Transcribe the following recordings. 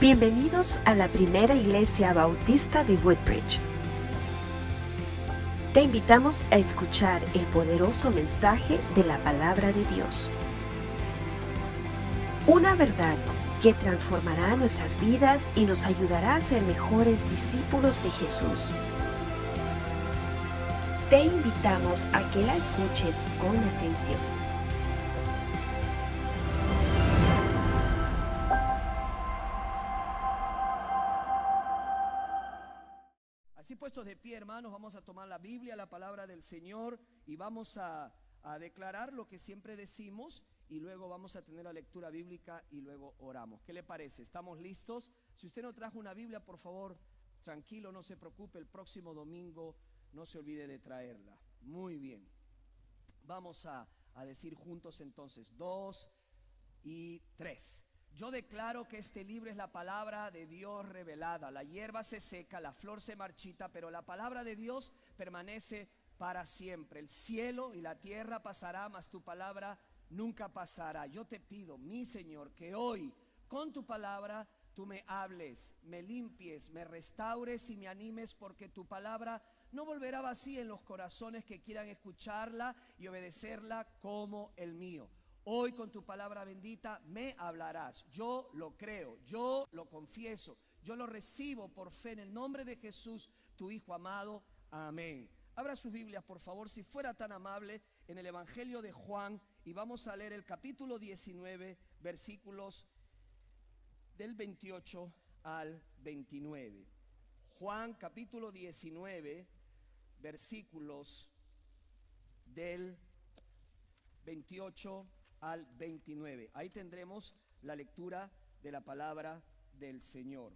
Bienvenidos a la primera iglesia bautista de Woodbridge. Te invitamos a escuchar el poderoso mensaje de la palabra de Dios. Una verdad que transformará nuestras vidas y nos ayudará a ser mejores discípulos de Jesús. Te invitamos a que la escuches con atención. Así puestos de pie, hermanos, vamos a tomar la Biblia, la palabra del Señor, y vamos a declarar lo que siempre decimos, y luego vamos a tener la lectura bíblica y luego oramos. ¿Qué le parece? ¿Estamos listos? Si usted no trajo una Biblia, por favor, tranquilo, no se preocupe, el próximo domingo no se olvide de traerla. Muy bien. Vamos a decir juntos entonces, 2 y 3. Yo declaro que este libro es la palabra de Dios revelada. La hierba se seca, la flor se marchita, pero la palabra de Dios permanece para siempre. El cielo y la tierra pasará, mas tu palabra nunca pasará. Yo te pido, mi Señor, que hoy con tu palabra tú me hables, me limpies, me restaures y me animes, porque tu palabra no volverá vacía en los corazones que quieran escucharla y obedecerla como el mío. Hoy con tu palabra bendita me hablarás. Yo lo creo, yo lo confieso, yo lo recibo por fe en el nombre de Jesús, tu Hijo amado. Amén. Abra sus Biblias, por favor, si fuera tan amable, en el Evangelio de Juan, y vamos a leer el capítulo 19, versículos del 28 al 29. Juan capítulo 19, versículos del 28 al 29. Ahí tendremos la lectura de la palabra del Señor.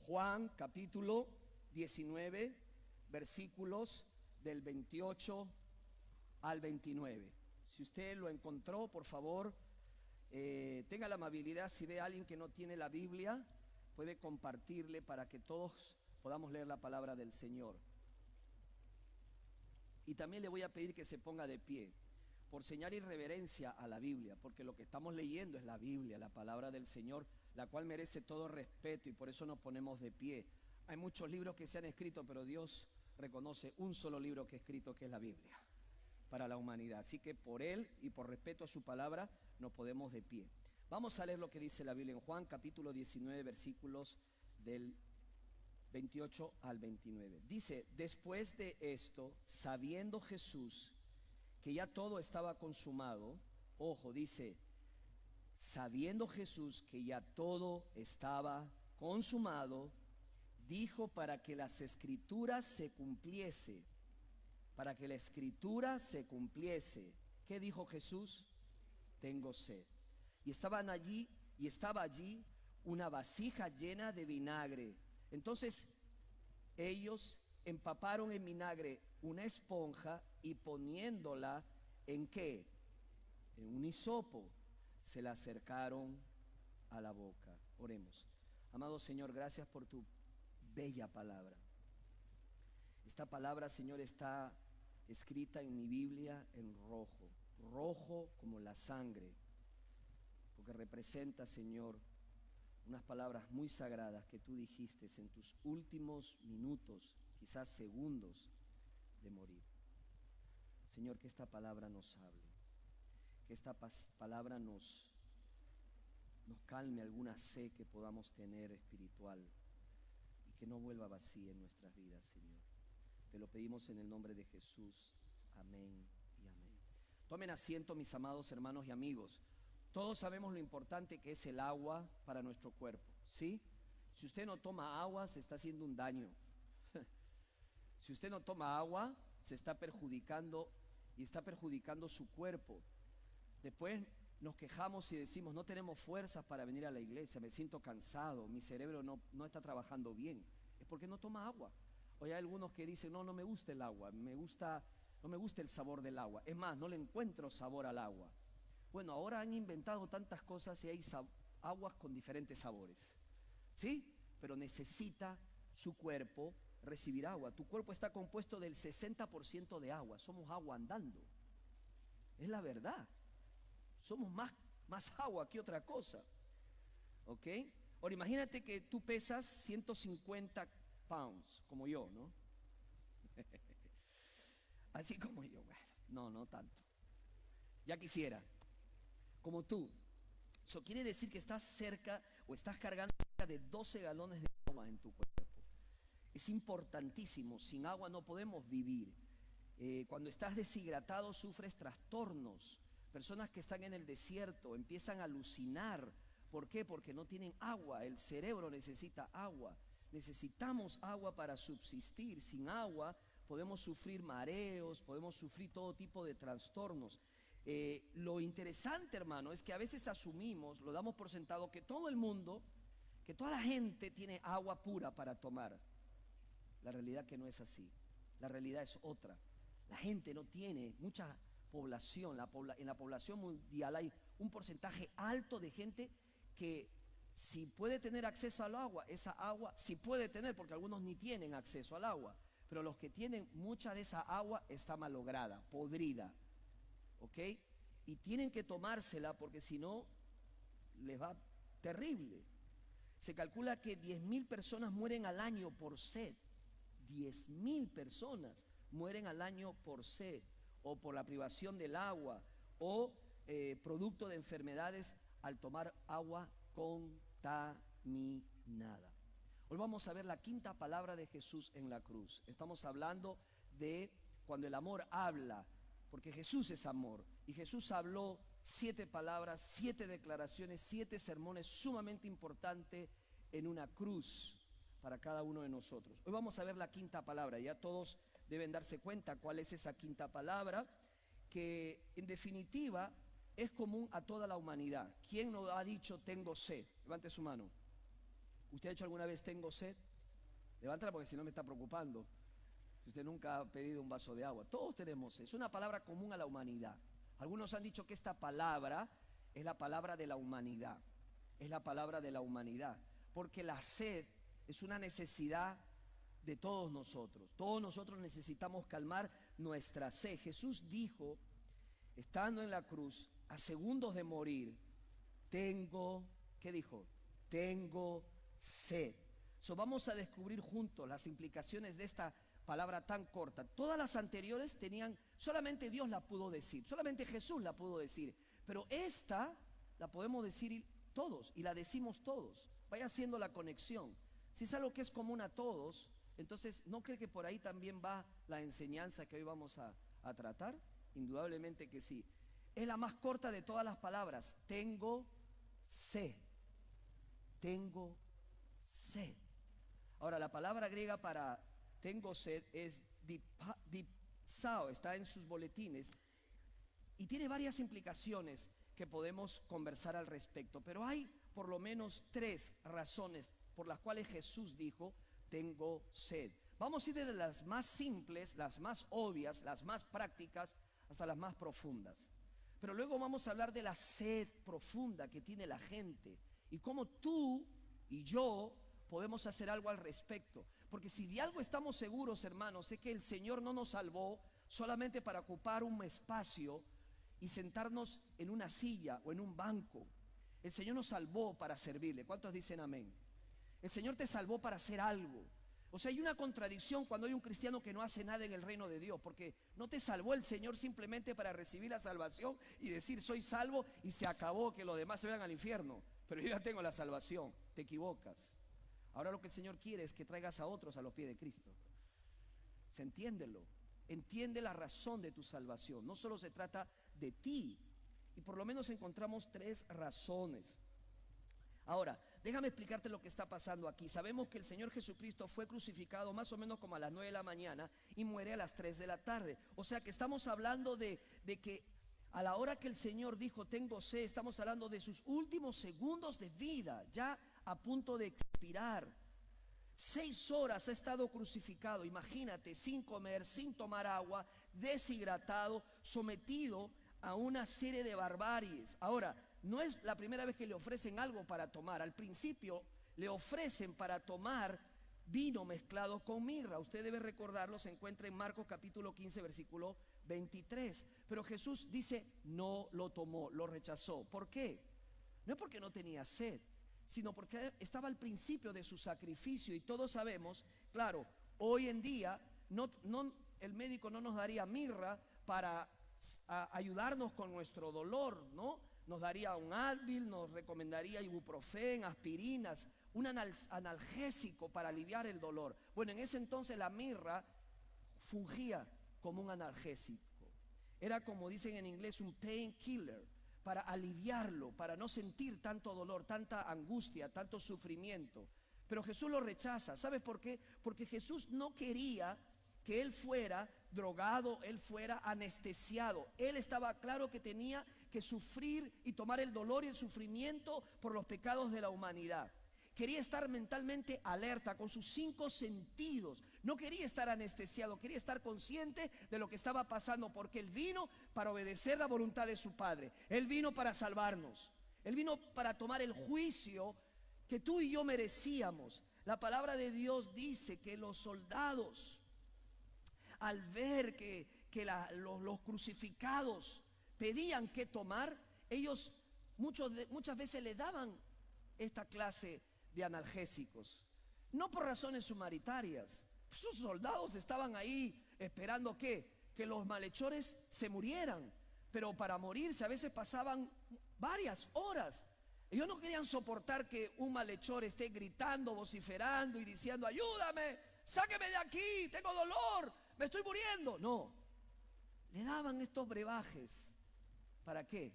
Juan capítulo 19, versículos del 28 al 29. Si usted lo encontró, por favor, tenga la amabilidad, si ve a alguien que no tiene la Biblia, puede compartirle para que todos podamos leer la palabra del Señor. Y también le voy a pedir que se ponga de pie, por señal y reverencia a la Biblia, porque lo que estamos leyendo es la Biblia, la palabra del Señor, la cual merece todo respeto, y por eso nos ponemos de pie. Hay muchos libros que se han escrito, pero Dios reconoce un solo libro que es escrito, que es la Biblia, para la humanidad. Así que por Él y por respeto a su palabra nos ponemos de pie. Vamos a leer lo que dice la Biblia en Juan capítulo 19, versículos del 28 al 29. Dice: después de esto, sabiendo Jesús que ya todo estaba consumado, ojo, dice, sabiendo Jesús que ya todo estaba consumado, dijo, para que las escrituras se cumpliese, para que la escritura se cumpliese. ¿Qué dijo Jesús? Tengo sed. Y estaba allí una vasija llena de vinagre. Entonces ellos empaparon en vinagre una esponja y poniéndola ¿en qué? En un hisopo, se la acercaron a la boca. Oremos. Amado Señor, gracias por tu bella palabra. Esta palabra, Señor, está escrita en mi Biblia en rojo, rojo como la sangre, porque representa, Señor, unas palabras muy sagradas que tú dijiste en tus últimos minutos, quizás segundos de morir. Señor, que esta palabra nos hable, que esta palabra nos calme alguna sed que podamos tener espiritual, y que no vuelva vacía en nuestras vidas, Señor. Te lo pedimos en el nombre de Jesús. Amén y amén. Tomen asiento, mis amados hermanos y amigos. Todos sabemos lo importante que es el agua para nuestro cuerpo, ¿sí? Si usted no toma agua, se está haciendo un daño. Si usted no toma agua, se está perjudicando, y está perjudicando su cuerpo. Después nos quejamos y decimos, no tenemos fuerzas para venir a la iglesia, me siento cansado, mi cerebro no está trabajando bien. Es porque no toma agua. Hoy hay algunos que dicen, no me gusta el agua, no me gusta el sabor del agua. Es más, no le encuentro sabor al agua. Bueno, ahora han inventado tantas cosas y hay aguas con diferentes sabores, ¿sí? Pero necesita su cuerpo recibir agua. Tu cuerpo está compuesto del 60% de agua. Somos agua andando. Es la verdad. Somos más agua que otra cosa. ¿Ok? Ahora imagínate que tú pesas 150 pounds, como yo, ¿no? Así como yo, bueno, no tanto. Ya quisiera, como tú. Eso quiere decir que estás cerca o estás cargando cerca de 12 galones de agua en tu cuerpo. Es importantísimo, sin agua no podemos vivir. Cuando estás deshidratado sufres trastornos. Personas que están en el desierto empiezan a alucinar. ¿Por qué? Porque no tienen agua. El cerebro necesita agua. Necesitamos agua para subsistir. Sin agua podemos sufrir mareos, podemos sufrir todo tipo de trastornos. Lo interesante, hermano, es que a veces asumimos, lo damos por sentado, que todo el mundo, que toda la gente tiene agua pura para tomar. La realidad que no es así. La realidad es otra. La gente no tiene mucha población. En la población mundial hay un porcentaje alto de gente que si puede tener acceso al agua, esa agua sí puede tener, porque algunos ni tienen acceso al agua. Pero los que tienen mucha de esa agua está malograda, podrida. ¿Ok? Y tienen que tomársela porque si no, les va terrible. Se calcula que 10.000 personas mueren al año por sed. 10.000 personas mueren al año por sed o por la privación del agua o producto de enfermedades al tomar agua contaminada. Hoy vamos a ver la quinta palabra de Jesús en la cruz. Estamos hablando de cuando el amor habla, porque Jesús es amor. Y Jesús habló 7 palabras, 7 declaraciones, 7 sermones sumamente importantes en una cruz para cada uno de nosotros. Hoy vamos a ver la quinta palabra. Ya todos deben darse cuenta cuál es esa quinta palabra, que en definitiva es común a toda la humanidad. ¿Quién no ha dicho tengo sed? Levante su mano. ¿Usted ha dicho alguna vez tengo sed? Levántala porque si no me está preocupando. Si usted nunca ha pedido un vaso de agua. Todos tenemos sed. Es una palabra común a la humanidad. Algunos han dicho que esta palabra es la palabra de la humanidad. Es la palabra de la humanidad. Porque la sed es una necesidad de todos nosotros. Todos nosotros necesitamos calmar nuestra sed. Jesús dijo, estando en la cruz, a segundos de morir, ¿qué dijo? Tengo sed. Vamos a descubrir juntos las implicaciones de esta palabra tan corta. Todas las anteriores solamente Dios la pudo decir, solamente Jesús la pudo decir, pero esta la podemos decir todos y la decimos todos. Vaya haciendo la conexión. Si es algo que es común a todos, entonces ¿no cree que por ahí también va la enseñanza que hoy vamos a tratar? Indudablemente que sí. Es la más corta de todas las palabras. Tengo sed. Tengo sed. Ahora, la palabra griega para tengo sed es dipsao, está en sus boletines y tiene varias implicaciones que podemos conversar al respecto, pero hay por lo menos 3 razones por las cuales Jesús dijo tengo sed. Vamos a ir desde las más simples, las más obvias, las más prácticas, hasta las más profundas. Pero luego vamos a hablar de la sed profunda que tiene la gente y cómo tú y yo podemos hacer algo al respecto. Porque si de algo estamos seguros, hermanos, es que el Señor no nos salvó solamente para ocupar un espacio y sentarnos en una silla o en un banco. El Señor nos salvó para servirle. ¿Cuántos dicen amén? El Señor te salvó para hacer algo. O sea, hay una contradicción cuando hay un cristiano que no hace nada en el reino de Dios, porque no te salvó el Señor simplemente para recibir la salvación y decir soy salvo y se acabó, que los demás se vayan al infierno, pero yo ya tengo la salvación. Te equivocas. Ahora lo que el Señor quiere es que traigas a otros a los pies de Cristo. ¿Se entiéndelo? Entiende la razón de tu salvación. No solo se trata de ti. Y por lo menos encontramos 3 razones. Ahora, déjame explicarte lo que está pasando aquí. Sabemos que el Señor Jesucristo fue crucificado más o menos como a las 9 de la mañana y muere a las 3 de la tarde. O sea que estamos hablando de que a la hora que el Señor dijo tengo sed, estamos hablando de sus últimos segundos de vida, ya a punto de expirar. 6 horas ha estado crucificado, imagínate, sin comer, sin tomar agua, deshidratado, sometido a una serie de barbaries. Ahora, no es la primera vez que le ofrecen algo para tomar. Al principio le ofrecen para tomar vino mezclado con mirra. Usted debe recordarlo, se encuentra en Marcos capítulo 15, versículo 23. Pero Jesús dice, no lo tomó, lo rechazó. ¿Por qué? No es porque no tenía sed, sino porque estaba al principio de su sacrificio. Y todos sabemos, claro, hoy en día el médico no nos daría mirra para ayudarnos con nuestro dolor, ¿no? Nos daría un Advil, nos recomendaría ibuprofén, aspirinas, un analgésico para aliviar el dolor. Bueno, en ese entonces la mirra fungía como un analgésico. Era, como dicen en inglés, un painkiller, para aliviarlo, para no sentir tanto dolor, tanta angustia, tanto sufrimiento. Pero Jesús lo rechaza. ¿Sabes por qué? Porque Jesús no quería que él fuera drogado, él fuera anestesiado. Él estaba claro que tenía que sufrir y tomar el dolor y el sufrimiento por los pecados de la humanidad. Quería estar mentalmente alerta con sus 5 sentidos. No quería estar anestesiado, quería estar consciente de lo que estaba pasando, porque Él vino para obedecer la voluntad de su Padre. Él vino para salvarnos. Él vino para tomar el juicio que tú y yo merecíamos. La palabra de Dios dice que los soldados, al ver que los crucificados pedían qué tomar, ellos muchas veces le daban esta clase de analgésicos, no por razones humanitarias. Sus soldados estaban ahí esperando que los malhechores se murieran, pero para morirse a veces pasaban varias horas. Ellos no querían soportar que un malhechor esté gritando, vociferando y diciendo: ayúdame, sáqueme de aquí, tengo dolor, me estoy muriendo. No, le daban estos brebajes. ¿Para qué?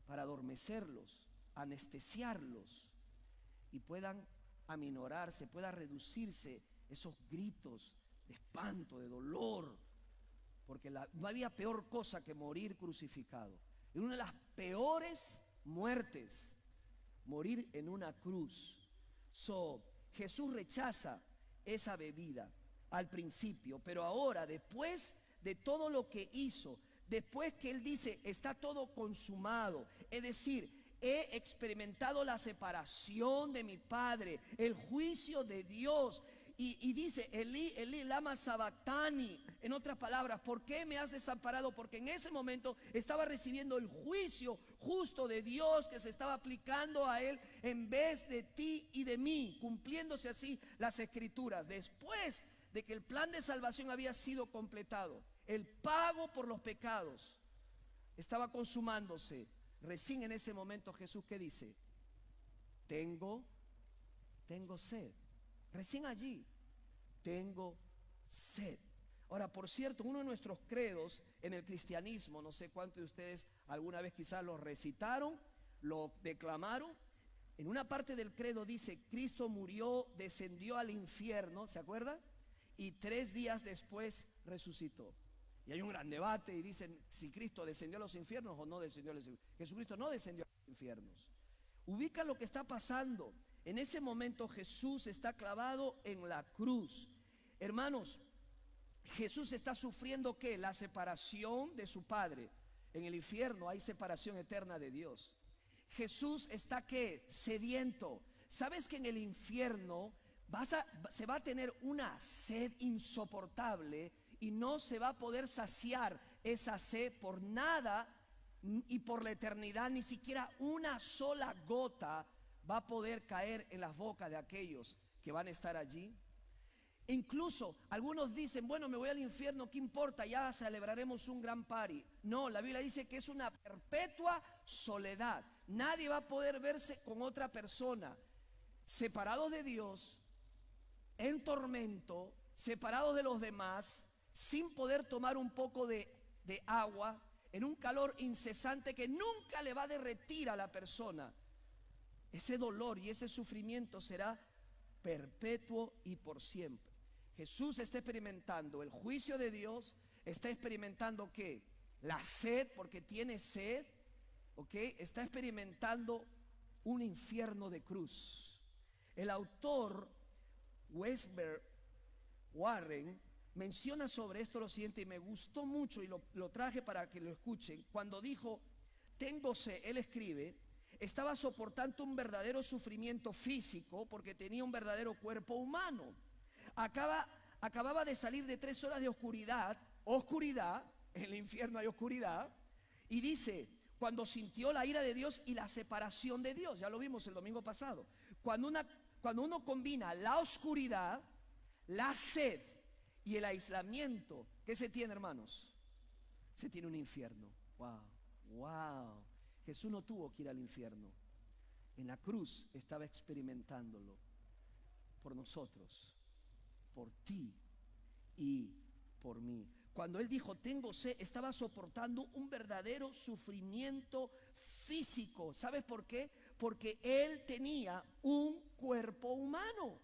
Para adormecerlos, anestesiarlos, y puedan aminorarse, pueda reducirse esos gritos de espanto, de dolor, porque no había peor cosa que morir crucificado. Era una de las peores muertes, morir en una cruz. Jesús rechaza esa bebida al principio, pero ahora, después de todo lo que hizo, después que Él dice: está todo consumado, es decir, he experimentado la separación de mi Padre, el juicio de Dios. Y dice: Elí, Elí, lama sabactani. En otras palabras, ¿por qué me has desamparado? Porque en ese momento estaba recibiendo el juicio justo de Dios que se estaba aplicando a él en vez de ti y de mí, cumpliéndose así las escrituras. Después de que el plan de salvación había sido completado, el pago por los pecados estaba consumándose. Recién en ese momento Jesús, ¿qué dice? Tengo sed. Recién allí, tengo sed. Ahora, por cierto, uno de nuestros credos en el cristianismo, no sé cuántos de ustedes alguna vez quizás lo recitaron, lo declamaron. En una parte del credo dice: Cristo murió, descendió al infierno, ¿se acuerda? Y 3 días después resucitó. Y hay un gran debate y dicen si Cristo descendió a los infiernos o no descendió a los infiernos. Jesucristo no descendió a los infiernos. Ubica lo que está pasando. En ese momento Jesús está clavado en la cruz. Hermanos, Jesús está sufriendo ¿qué? La separación de su Padre. En el infierno hay separación eterna de Dios. Jesús está ¿qué? Sediento. ¿Sabes que en el infierno se va a tener una sed insoportable y no se va a poder saciar esa sed por nada y por la eternidad? Ni siquiera una sola gota va a poder caer en las bocas de aquellos que van a estar allí. Incluso algunos dicen: bueno, me voy al infierno, ¿qué importa? Ya celebraremos un gran party. No, la Biblia dice que es una perpetua soledad. Nadie va a poder verse con otra persona. Separados de Dios, en tormento, separados de los demás, sin poder tomar un poco de agua, en un calor incesante que nunca le va a derretir a la persona. Ese dolor y ese sufrimiento será perpetuo y por siempre. Jesús está experimentando el juicio de Dios, está experimentando ¿qué? La sed, porque tiene sed, ¿ok? Está experimentando un infierno de cruz. El autor Westbrook Warren menciona sobre esto lo siguiente, y me gustó mucho y lo traje para que lo escuchen. Cuando dijo: tengo sed, él escribe: estaba soportando un verdadero sufrimiento físico porque tenía un verdadero cuerpo humano. Acababa de salir de 3 horas de oscuridad, en el infierno hay oscuridad, y dice: Cuando sintió la ira de Dios y la separación de Dios. Ya lo vimos el domingo pasado. Cuando uno combina la oscuridad, la sed y el aislamiento, ¿qué se tiene, hermanos? Se tiene un infierno. Wow, wow. Jesús no tuvo que ir al infierno. En la cruz estaba experimentándolo por nosotros, por ti y por mí. Cuando él dijo tengo sed, estaba soportando un verdadero sufrimiento físico. ¿Sabes por qué? Porque él tenía un cuerpo humano.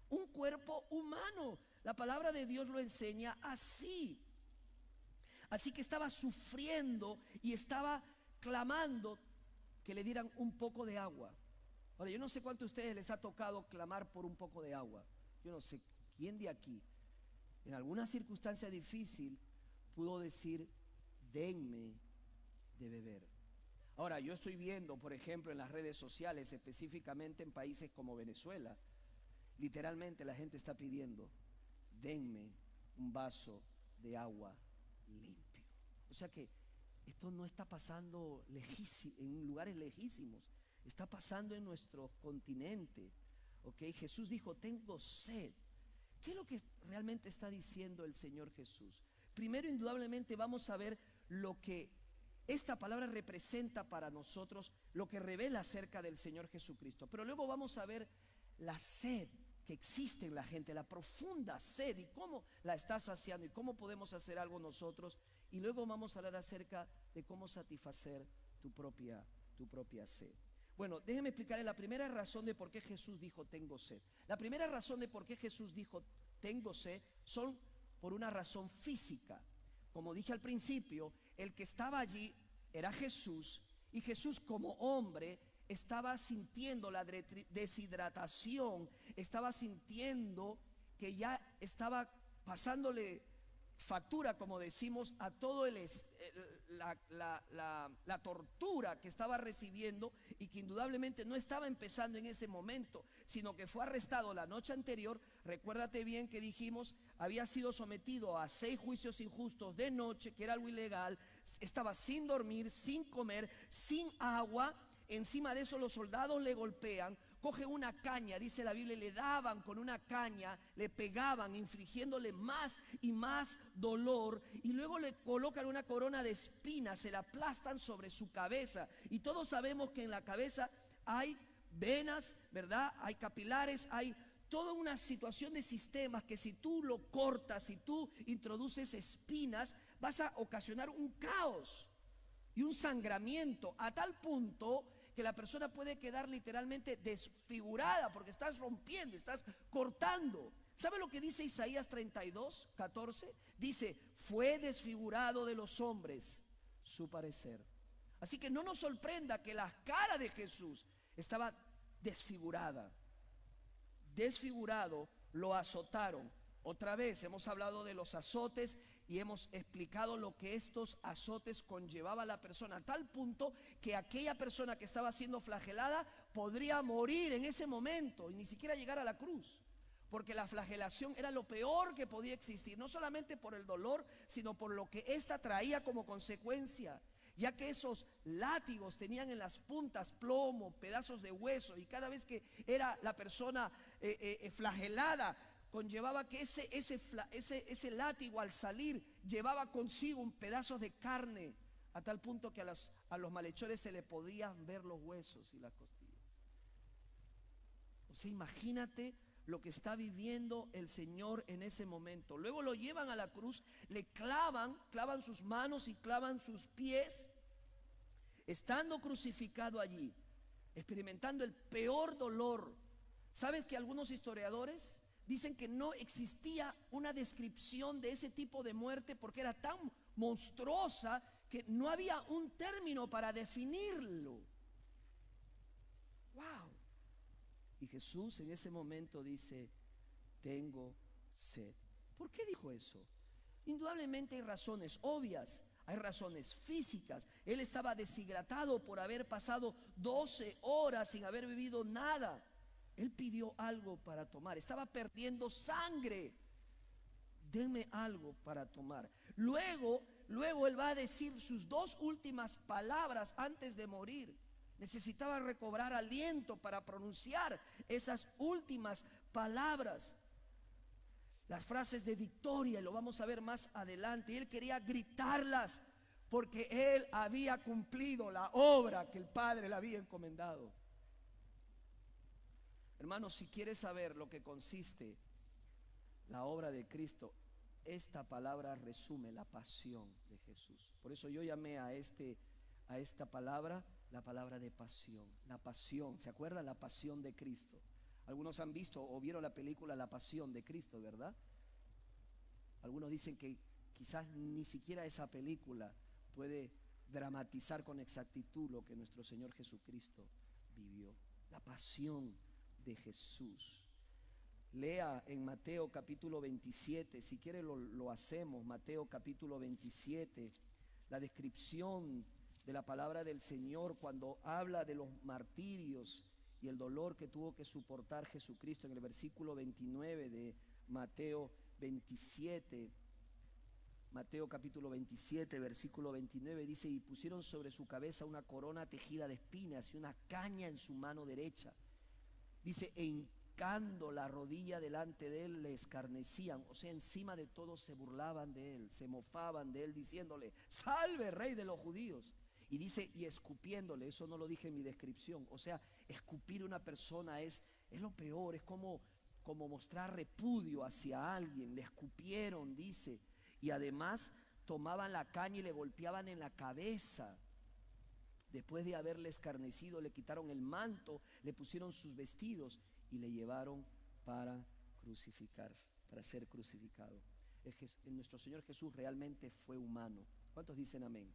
Un cuerpo humano. La palabra de Dios lo enseña así. Así que estaba sufriendo y estaba clamando que le dieran un poco de agua. Ahora, yo no sé cuánto a ustedes les ha tocado clamar por un poco de agua. Yo no sé quién de aquí en alguna circunstancia difícil pudo decir denme de beber. Ahora, yo estoy viendo, por ejemplo, en las redes sociales, específicamente en países como Venezuela, literalmente la gente está pidiendo denme un vaso de agua limpio. O sea que esto no está pasando en lugares lejísimos, está pasando en nuestro continente. ¿Ok? Jesús dijo tengo sed. ¿Qué es lo que realmente está diciendo el Señor Jesús? Primero, indudablemente vamos a ver lo que esta palabra representa para nosotros, lo que revela acerca del Señor Jesucristo. Pero luego vamos a ver la sed que existe en la gente, la profunda sed y cómo la está saciando y cómo podemos hacer algo nosotros. Y luego vamos a hablar acerca de cómo satisfacer tu propia sed. Bueno, déjeme explicarle la primera razón de por qué Jesús dijo tengo sed. La primera razón de por qué Jesús dijo tengo sed son por una razón física. Como dije al principio, el que estaba allí era Jesús, y Jesús como hombre estaba sintiendo la deshidratación, estaba sintiendo que ya estaba pasándole factura, como decimos, a todo la tortura que estaba recibiendo, y que indudablemente no estaba empezando en ese momento, sino que fue arrestado la noche anterior. Recuérdate bien que dijimos, había sido sometido a 6 juicios injustos de noche, que era algo ilegal, estaba sin dormir, sin comer, sin agua. Encima de eso los soldados le golpean, coge una caña, dice la Biblia, le daban con una caña, le pegaban, infligiéndole más y más dolor, y luego le colocan una corona de espinas, se la aplastan sobre su cabeza. Y todos sabemos que en la cabeza hay venas, ¿verdad? Hay capilares, hay toda una situación de sistemas que si tú lo cortas, si tú introduces espinas, vas a ocasionar un caos y un sangramiento a tal punto que la persona puede quedar literalmente desfigurada, porque estás rompiendo, estás cortando. ¿Sabe lo que dice Isaías 32:14? Dice, fue desfigurado de los hombres su parecer. Así que no nos sorprenda que la cara de Jesús estaba desfigurada. Desfigurado, lo azotaron. Otra vez hemos hablado de los azotes y hemos explicado lo que estos azotes conllevaba a la persona, a tal punto que aquella persona que estaba siendo flagelada podría morir en ese momento y ni siquiera llegar a la cruz, porque la flagelación era lo peor que podía existir, no solamente por el dolor, sino por lo que ésta traía como consecuencia, ya que esos látigos tenían en las puntas plomo, pedazos de hueso, y cada vez que era la persona flagelada, conllevaba que ese látigo al salir llevaba consigo un pedazo de carne, a tal punto que a los malhechores se le podían ver los huesos y las costillas. O sea, imagínate lo que está viviendo el Señor en ese momento. Luego lo llevan a la cruz, le clavan sus manos y clavan sus pies, estando crucificado allí, experimentando el peor dolor. ¿Sabes que algunos historiadores dicen que no existía una descripción de ese tipo de muerte porque era tan monstruosa que no había un término para definirlo? ¡Wow! Y Jesús en ese momento dice, tengo sed. ¿Por qué dijo eso? Indudablemente hay razones obvias, hay razones físicas. Él estaba deshidratado por haber pasado 12 horas sin haber bebido nada. Él pidió algo para tomar, estaba perdiendo sangre. Denme algo para tomar. Luego luego él va a decir sus dos últimas palabras antes de morir. Necesitaba recobrar aliento para pronunciar esas últimas palabras. Las frases de victoria, y lo vamos a ver más adelante. Y él quería gritarlas porque él había cumplido la obra que el Padre le había encomendado. Hermanos, si quieres saber lo que consiste la obra de Cristo, esta palabra resume la pasión de Jesús. Por eso yo llamé a esta palabra la palabra de pasión. La pasión, ¿se acuerdan? La pasión de Cristo. Algunos han visto o vieron la película La Pasión de Cristo, ¿verdad? Algunos dicen que quizás ni siquiera esa película puede dramatizar con exactitud lo que nuestro Señor Jesucristo vivió. La pasión de Jesús. Lea en Mateo capítulo 27, si quiere lo hacemos. Mateo capítulo 27, la descripción de la palabra del Señor cuando habla de los martirios y el dolor que tuvo que soportar Jesucristo. En el versículo 29 de Mateo 27, Mateo capítulo 27, versículo 29, dice: y pusieron sobre su cabeza una corona tejida de espinas y una caña en su mano derecha. Dice, e hincando la rodilla delante de él le escarnecían, o sea, encima de todos se burlaban de él, se mofaban de él, diciéndole: salve, rey de los judíos. Y dice, y escupiéndole. Eso no lo dije en mi descripción. O sea, escupir a una persona es lo peor, es como mostrar repudio hacia alguien. Le escupieron, dice, y además tomaban la caña y le golpeaban en la cabeza. Después de haberle escarnecido, le quitaron el manto, le pusieron sus vestidos y le llevaron para crucificarse, para ser crucificado. Nuestro Señor Jesús realmente fue humano. ¿Cuántos dicen amén?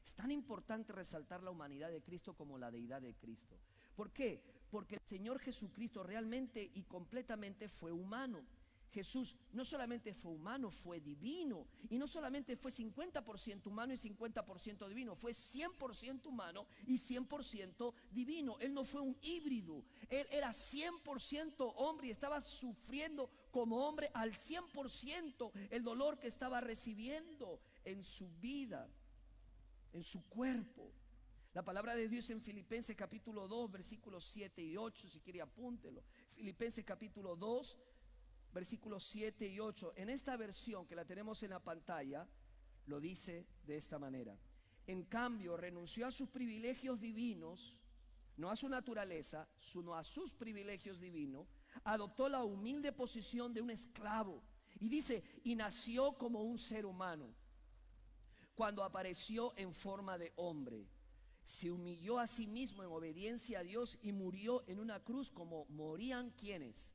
Es tan importante resaltar la humanidad de Cristo como la deidad de Cristo. ¿Por qué? Porque el Señor Jesucristo realmente y completamente fue humano. Jesús no solamente fue humano, fue divino. Y no solamente fue 50% humano y 50% divino, fue 100% humano y 100% divino. Él no fue un híbrido, él era 100% hombre y estaba sufriendo como hombre al 100% el dolor que estaba recibiendo en su vida, en su cuerpo. La palabra de Dios en Filipenses capítulo 2, versículos 7 y 8, si quiere apúntelo. Filipenses capítulo 2, versículos 7 y 8. En esta versión que la tenemos en la pantalla, lo dice de esta manera: en cambio, renunció a sus privilegios divinos, no a su naturaleza, sino a sus privilegios divinos, adoptó la humilde posición de un esclavo. Y dice, y nació como un ser humano. Cuando apareció en forma de hombre, se humilló a sí mismo en obediencia a Dios y murió en una cruz como morían ¿quiénes?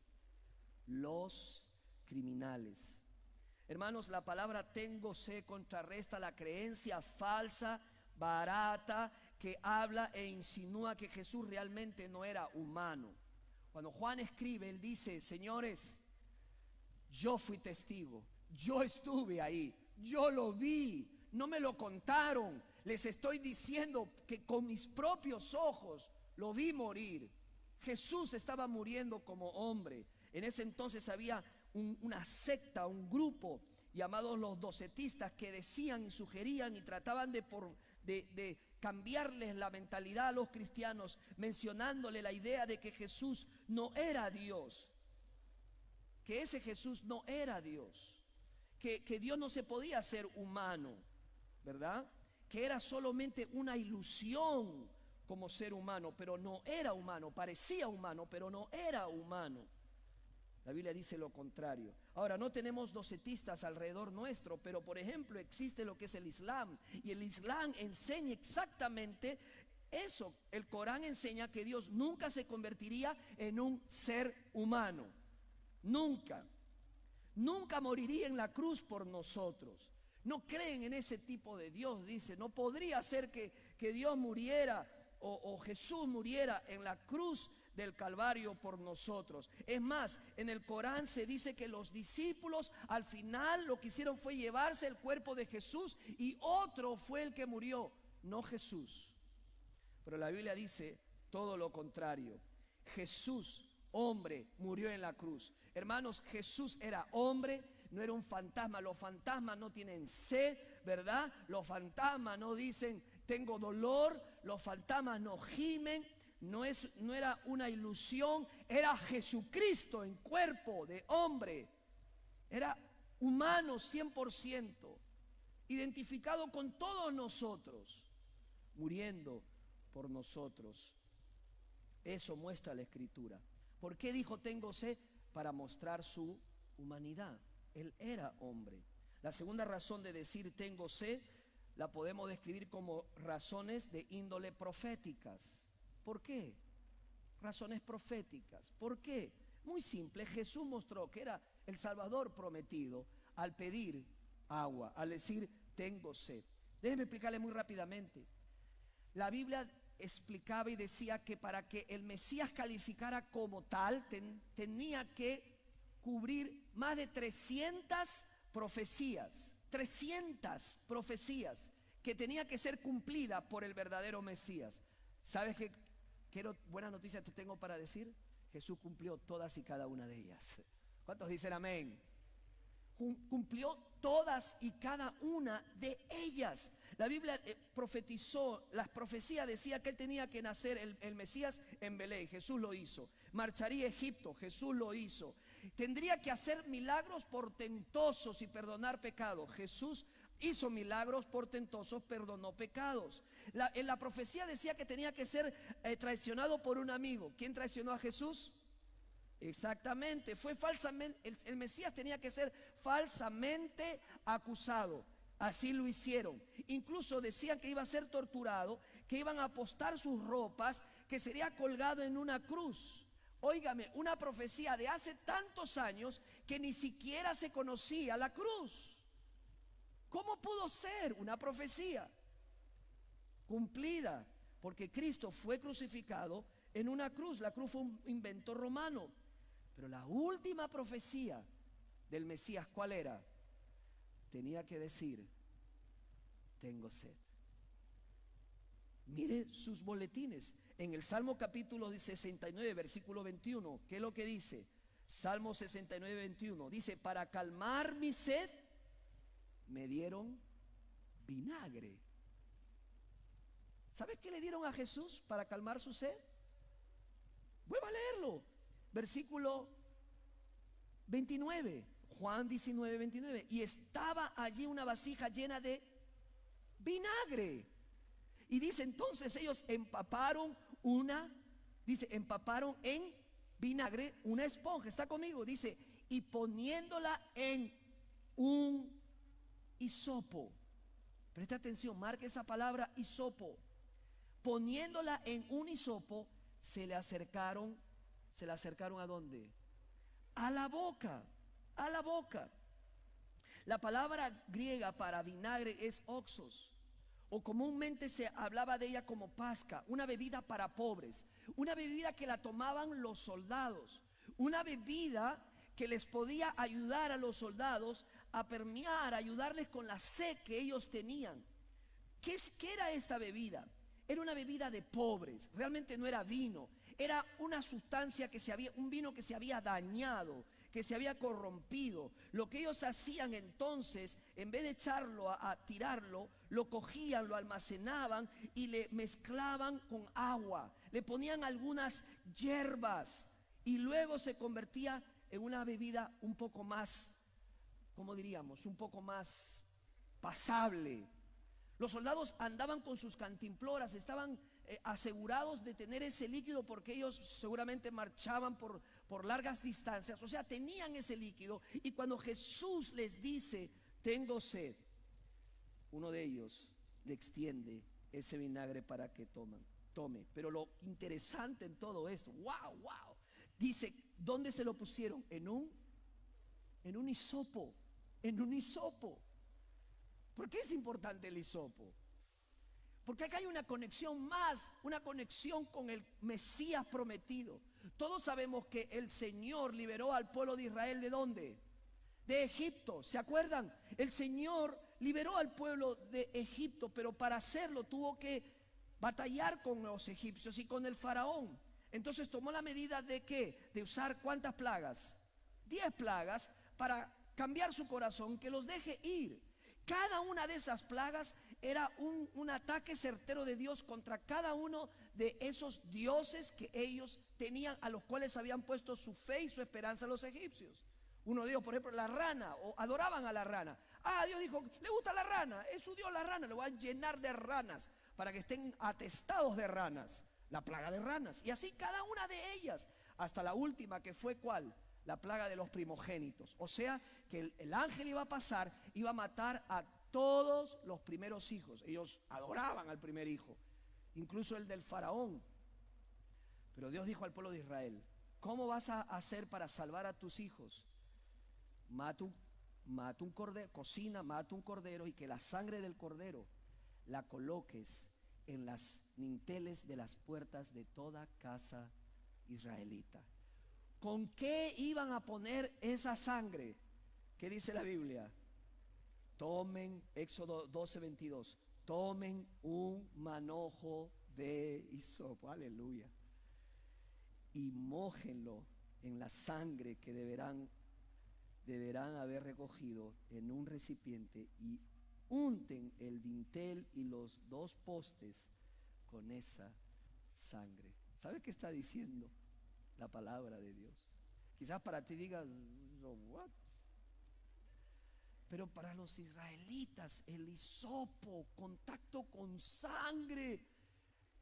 Los criminales. Hermanos, la palabra tengo se contrarresta la creencia falsa, barata, que habla e insinúa que Jesús realmente no era humano. Cuando Juan escribe, él dice: señores, yo fui testigo, yo estuve ahí, yo lo vi, no me lo contaron, les estoy diciendo que con mis propios ojos lo vi morir. Jesús estaba muriendo como hombre. En ese entonces había una secta, un grupo llamados los docetistas, que decían y sugerían y trataban de cambiarles la mentalidad a los cristianos, mencionándole la idea de que Jesús no era Dios, que ese Jesús no era Dios, que Dios no se podía hacer humano, ¿verdad? Que era solamente una ilusión como ser humano, pero no era humano, parecía humano, pero no era humano. La Biblia dice lo contrario. Ahora, no tenemos docetistas alrededor nuestro, pero por ejemplo existe lo que es el Islam, y el Islam enseña exactamente eso. El Corán enseña que Dios nunca se convertiría en un ser humano, nunca moriría en la cruz por nosotros. No creen en ese tipo de Dios, dice. No podría ser que Dios muriera o Jesús muriera en la cruz del Calvario por nosotros. Es más, en el Corán se dice que los discípulos al final lo que hicieron fue llevarse el cuerpo de Jesús y otro fue el que murió, no Jesús. Pero la Biblia dice todo lo contrario. Jesús, hombre, murió en la cruz. Hermanos, Jesús era hombre, no era un fantasma. Los fantasmas no tienen sed, ¿verdad? Los fantasmas no dicen tengo dolor, los fantasmas no gimen, no era una ilusión, era Jesucristo en cuerpo de hombre, era humano 100%, identificado con todos nosotros, muriendo por nosotros. Eso muestra la Escritura. ¿Por qué dijo tengo sed? Para mostrar su humanidad. Él era hombre. La segunda razón de decir tengo sed la podemos describir como razones de índole proféticas. ¿Por qué? Razones proféticas. ¿Por qué? Muy simple. Jesús mostró que era el Salvador prometido al pedir agua, al decir tengo sed. Déjeme explicarle muy rápidamente. La Biblia explicaba y decía que para que el Mesías calificara como tal, tenía que cubrir más de 300 profecías. 300 profecías que tenía que ser cumplida por el verdadero Mesías. ¿Sabes qué buena noticia te tengo para decir? Jesús cumplió todas y cada una de ellas. ¿Cuántos dicen amén? Cumplió todas y cada una de ellas. La Biblia profetizó, las profecías decía que él tenía que nacer el Mesías en Belén. Jesús lo hizo. Marcharía a Egipto. Jesús lo hizo. Tendría que hacer milagros portentosos y perdonar pecados. Jesús hizo milagros portentosos, perdonó pecados. En la profecía decía que tenía que ser traicionado por un amigo. ¿Quién traicionó a Jesús? Exactamente, fue falsamente, el Mesías tenía que ser falsamente acusado. Así lo hicieron. Incluso decían que iba a ser torturado, que iban a apostar sus ropas, que sería colgado en una cruz. Óigame, una profecía de hace tantos años que ni siquiera se conocía la cruz. ¿Cómo pudo ser una profecía cumplida? Porque Cristo fue crucificado en una cruz. La cruz fue un invento romano. Pero la última profecía del Mesías, ¿cuál era? Tenía que decir, tengo sed. Mire sus boletines. En el Salmo capítulo 69, versículo 21, ¿qué es lo que dice? Salmo 69, 21. Dice, para calmar mi sed, me dieron vinagre. ¿Sabes qué le dieron a Jesús para calmar su sed? Vuelva a leerlo. Versículo 29, Juan 19, 29. Y estaba allí una vasija llena de vinagre. Y dice, entonces ellos empaparon en vinagre una esponja. ¿Está conmigo? Dice, y poniéndola en un hisopo. Presta atención, marque esa palabra hisopo. Poniéndola en un hisopo, se le acercaron ¿a dónde? A la boca, a la boca. La palabra griega para vinagre es oxos, o comúnmente se hablaba de ella como pasca, una bebida para pobres, una bebida que la tomaban los soldados, una bebida que les podía ayudar a los soldados a permear, a ayudarles con la sed que ellos tenían. ¿Qué era esta bebida? Era una bebida de pobres, realmente no era vino. Era una sustancia un vino que se había dañado, que se había corrompido. Lo que ellos hacían entonces, en vez de echarlo a tirarlo, lo cogían, lo almacenaban y le mezclaban con agua. Le ponían algunas hierbas y luego se convertía en una bebida un poco más, ¿cómo diríamos? Un poco más pasable. Los soldados andaban con sus cantimploras, estaban asegurados de tener ese líquido porque ellos seguramente marchaban por largas distancias, o sea, tenían ese líquido. Y cuando Jesús les dice, tengo sed, uno de ellos le extiende ese vinagre para que tome. Pero lo interesante en todo esto, wow, dice, ¿dónde se lo pusieron? En un hisopo, en un hisopo. ¿Por qué es importante el hisopo? Porque acá hay una conexión con el Mesías prometido. Todos sabemos que el Señor liberó al pueblo de Israel, ¿de dónde? De Egipto, ¿se acuerdan? El Señor liberó al pueblo de Egipto, pero para hacerlo tuvo que batallar con los egipcios y con el faraón. Entonces tomó la medida de ¿qué? De usar ¿cuántas plagas? 10 plagas para cambiar su corazón, que los deje ir. Cada una de esas plagas era un ataque certero de Dios contra cada uno de esos dioses que ellos tenían, a los cuales habían puesto su fe y su esperanza los egipcios. Uno de ellos, por ejemplo, la rana, o adoraban a la rana. Dios dijo, le gusta la rana, es su Dios la rana, le voy a llenar de ranas para que estén atestados de ranas. La plaga de ranas. Y así cada una de ellas, hasta la última, que fue ¿cuál? La plaga de los primogénitos. O sea que el ángel iba a pasar, iba a matar a todos los primeros hijos. Ellos adoraban al primer hijo, incluso el del faraón. Pero Dios dijo al pueblo de Israel, ¿cómo vas a hacer para salvar a tus hijos? Mata un cordero, mata un cordero, y que la sangre del cordero la coloques en las dinteles de las puertas de toda casa israelita. ¿Con qué iban a poner esa sangre? ¿Qué dice la Biblia? Tomen, Éxodo 12:22, tomen un manojo de hisopo, aleluya, y mójenlo en la sangre que deberán haber recogido en un recipiente, y unten el dintel y los dos postes con esa sangre. ¿Sabe qué está diciendo la palabra de Dios? Quizás para ti digas, ¿what? Pero para los israelitas, el hisopo, contacto con sangre,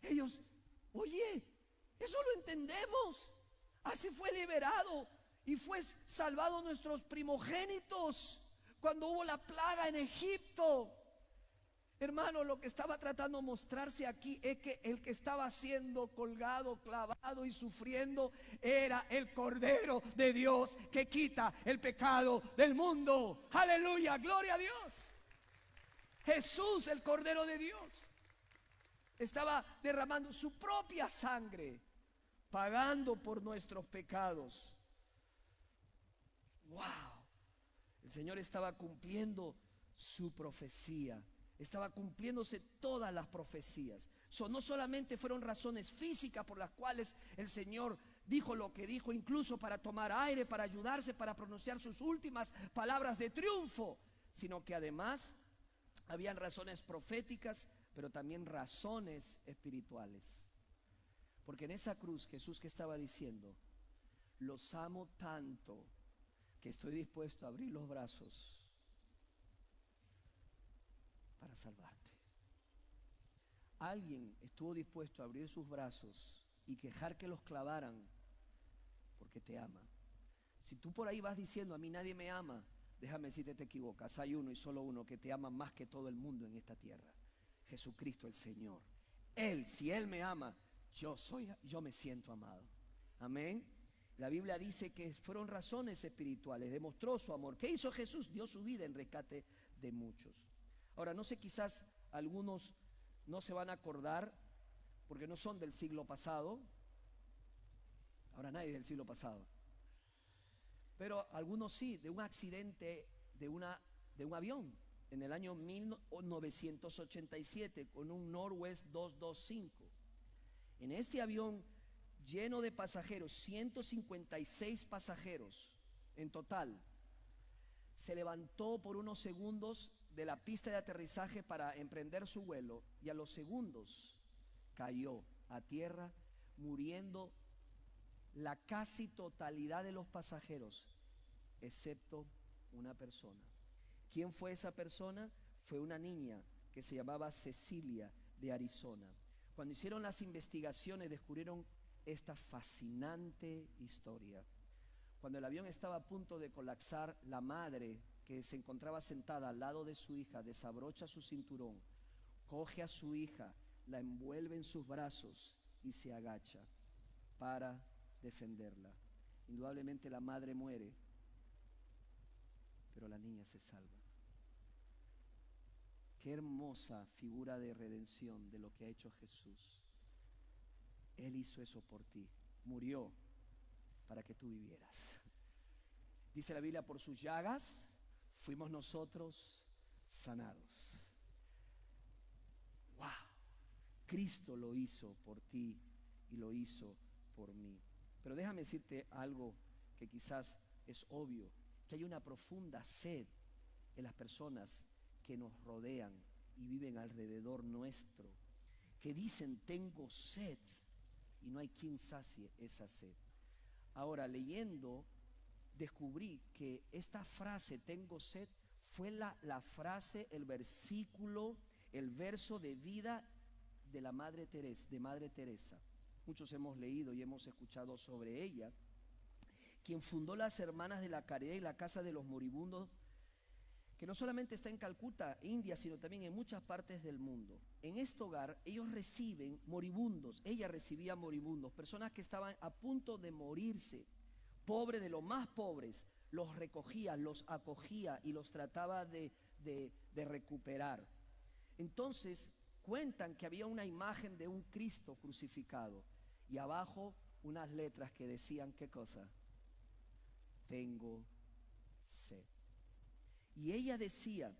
ellos, oye, eso lo entendemos. Así fue liberado y fue salvado nuestros primogénitos cuando hubo la plaga en Egipto. Hermano, lo que estaba tratando de mostrarse aquí es que el que estaba siendo colgado, clavado y sufriendo era el Cordero de Dios que quita el pecado del mundo. Aleluya, gloria a Dios. Jesús, el Cordero de Dios, estaba derramando su propia sangre, pagando por nuestros pecados. ¡Wow! El Señor estaba cumpliendo su profecía. Estaba cumpliéndose todas las profecías. No solamente fueron razones físicas por las cuales el Señor dijo lo que dijo, incluso para tomar aire, para ayudarse, para pronunciar sus últimas palabras de triunfo, sino que además habían razones proféticas, pero también razones espirituales. Porque en esa cruz Jesús, ¿qué estaba diciendo? Los amo tanto que estoy dispuesto a abrir los brazos para salvarte. Alguien estuvo dispuesto a abrir sus brazos y dejar que los clavaran porque te ama. Si tú por ahí vas diciendo, a mí nadie me ama, déjame decirte, te equivocas. Hay uno y solo uno que te ama más que todo el mundo en esta tierra: Jesucristo el Señor. Él, si Él me ama, yo me siento amado. Amén. La Biblia dice que fueron razones espirituales, demostró su amor. ¿Qué hizo Jesús? Dio su vida en rescate de muchos. Ahora, no sé, quizás algunos no se van a acordar porque no son del siglo pasado. Ahora nadie del siglo pasado. Pero algunos sí, de un accidente de un avión en el año 1987 con un Northwest 225. En este avión lleno de pasajeros, 156 pasajeros en total, se levantó por unos segundos de la pista de aterrizaje para emprender su vuelo, y a los segundos cayó a tierra, muriendo la casi totalidad de los pasajeros, excepto una persona. ¿Quién fue esa persona? Fue una niña que se llamaba Cecilia, de Arizona. Cuando hicieron las investigaciones, descubrieron esta fascinante historia. Cuando el avión estaba a punto de colapsar, la madre, que se encontraba sentada al lado de su hija, desabrocha su cinturón, coge a su hija, la envuelve en sus brazos y se agacha para defenderla. Indudablemente la madre muere, pero la niña se salva. Qué hermosa figura de redención de lo que ha hecho Jesús. Él hizo eso por ti, murió para que tú vivieras. Dice la Biblia, por sus llagas fuimos nosotros sanados. ¡Wow! Cristo lo hizo por ti y lo hizo por mí. Pero déjame decirte algo que quizás es obvio, que hay una profunda sed en las personas que nos rodean y viven alrededor nuestro, que dicen tengo sed y no hay quien sacie esa sed. Ahora, leyendo, descubrí que esta frase tengo sed fue la frase, el versículo, el verso de vida de la Madre Teresa. Muchos hemos leído y hemos escuchado sobre ella, quien fundó las Hermanas de la Caridad y la Casa de los Moribundos, que no solamente está en Calcuta, India, sino también en muchas partes del mundo. En este hogar ellos reciben moribundos, ella recibía moribundos, personas que estaban a punto de morirse, pobres de los más pobres, los recogía, los acogía y los trataba de recuperar. Entonces cuentan que había una imagen de un Cristo crucificado y abajo unas letras que decían, ¿qué cosa? Tengo sed. Y ella decía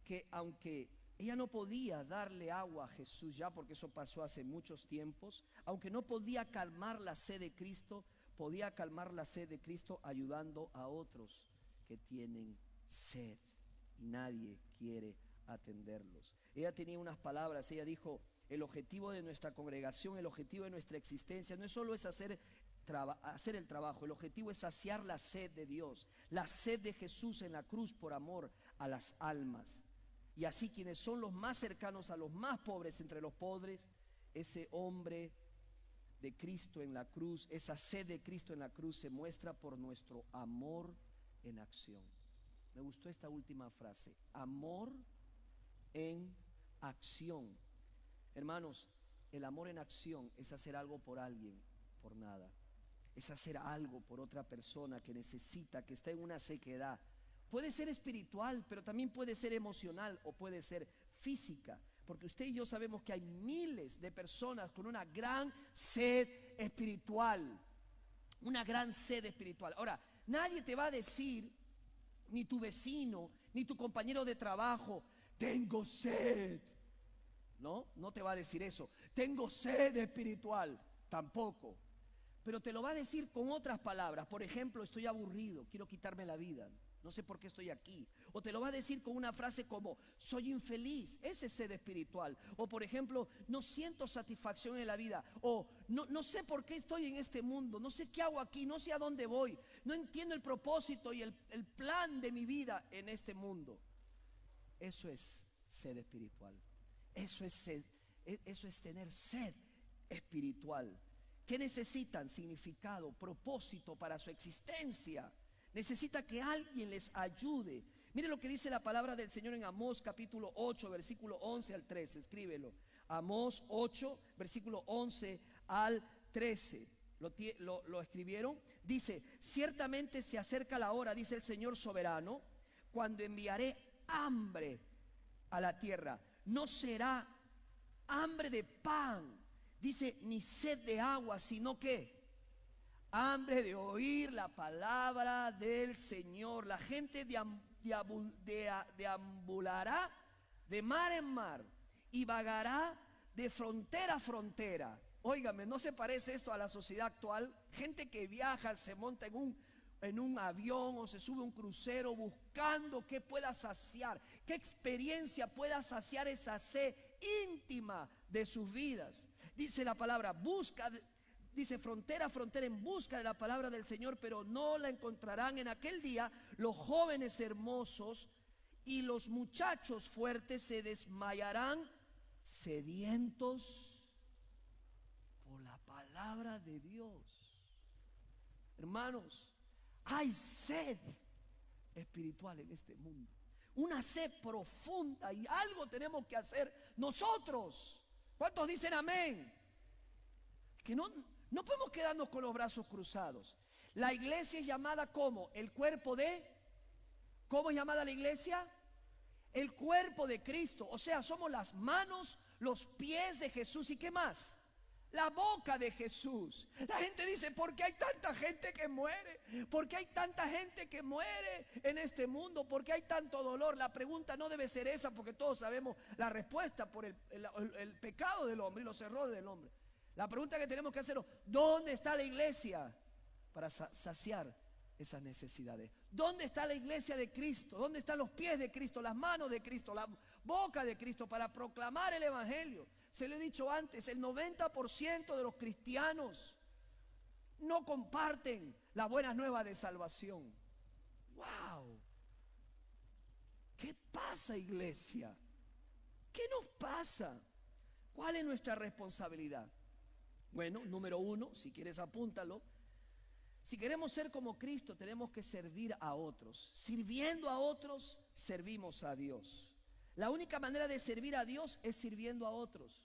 que aunque ella no podía darle agua a Jesús ya, porque eso pasó hace muchos tiempos, aunque no podía calmar la sed de Cristo, podía calmar la sed de Cristo ayudando a otros que tienen sed y nadie quiere atenderlos. Ella tenía unas palabras, ella dijo, el objetivo de nuestra congregación, el objetivo de nuestra existencia no es solo hacer el trabajo, el objetivo es saciar la sed de Dios, la sed de Jesús en la cruz por amor a las almas. Y así quienes son los más cercanos a los más pobres entre los pobres, ese hombre de Cristo en la cruz, esa sed de Cristo en la cruz se muestra por nuestro amor en acción. Me gustó esta última frase, amor en acción. Hermanos, el amor en acción es hacer algo por alguien, por nada. Es hacer algo por otra persona que necesita, que está en una sequedad. Puede ser espiritual, pero también puede ser emocional o puede ser física. Porque usted y yo sabemos que hay miles de personas con una gran sed espiritual. Una gran sed espiritual. Ahora, nadie te va a decir, ni tu vecino, ni tu compañero de trabajo, tengo sed. No te va a decir eso. Tengo sed espiritual. Tampoco. Pero te lo va a decir con otras palabras. Por ejemplo, estoy aburrido, quiero quitarme la vida. No sé por qué estoy aquí. O te lo va a decir con una frase como, soy infeliz. Ese es sed espiritual. O por ejemplo, no siento satisfacción en la vida. O no sé por qué estoy en este mundo. No sé qué hago aquí. No sé a dónde voy. No entiendo el propósito y el plan de mi vida en este mundo. Eso es sed espiritual. Eso es sed. Eso es tener sed espiritual. ¿Qué necesitan? Significado, propósito para su existencia. Necesita que alguien les ayude. Mire lo que dice la palabra del Señor en Amós capítulo 8, versículo 11 al 13. Escríbelo. Amós 8, versículo 11 al 13. ¿Lo escribieron? Dice, ciertamente se acerca la hora, dice el Señor soberano, cuando enviaré hambre a la tierra. No será hambre de pan, dice, ni sed de agua, sino que hambre de oír la palabra del Señor. La gente deambulará de mar en mar y vagará de frontera a frontera. Óigame, ¿no se parece esto a la sociedad actual? Gente que viaja, se monta en un avión o se sube a un crucero buscando qué pueda saciar, qué experiencia pueda saciar esa sed íntima de sus vidas. Dice la palabra, dice frontera a frontera en busca de la palabra del Señor, pero no la encontrarán en aquel día. Los jóvenes hermosos y los muchachos fuertes se desmayarán sedientos por la palabra de Dios. Hermanos, hay sed espiritual en este mundo. Una sed profunda y algo tenemos que hacer nosotros. ¿Cuántos dicen amén? Que no podemos quedarnos con los brazos cruzados. La iglesia es llamada como el cuerpo de... ¿Cómo es llamada la iglesia? El cuerpo de Cristo. O sea, somos las manos, los pies de Jesús. ¿Y qué más? La boca de Jesús. La gente dice, ¿por qué hay tanta gente que muere? ¿Por qué hay tanta gente que muere en este mundo? ¿Por qué hay tanto dolor? La pregunta no debe ser esa, porque todos sabemos la respuesta por el pecado del hombre y los errores del hombre. La pregunta que tenemos que hacerlo, ¿dónde está la iglesia? Para saciar esas necesidades. ¿Dónde está la iglesia de Cristo? ¿Dónde están los pies de Cristo, las manos de Cristo, la boca de Cristo para proclamar el evangelio? Se lo he dicho antes, el 90% de los cristianos no comparten las buenas nuevas de salvación. ¡Wow! ¿Qué pasa, iglesia? ¿Qué nos pasa? ¿Cuál es nuestra responsabilidad? Bueno, número 1, si quieres apúntalo. Si queremos ser como Cristo, tenemos que servir a otros. Sirviendo a otros, servimos a Dios. La única manera de servir a Dios es sirviendo a otros.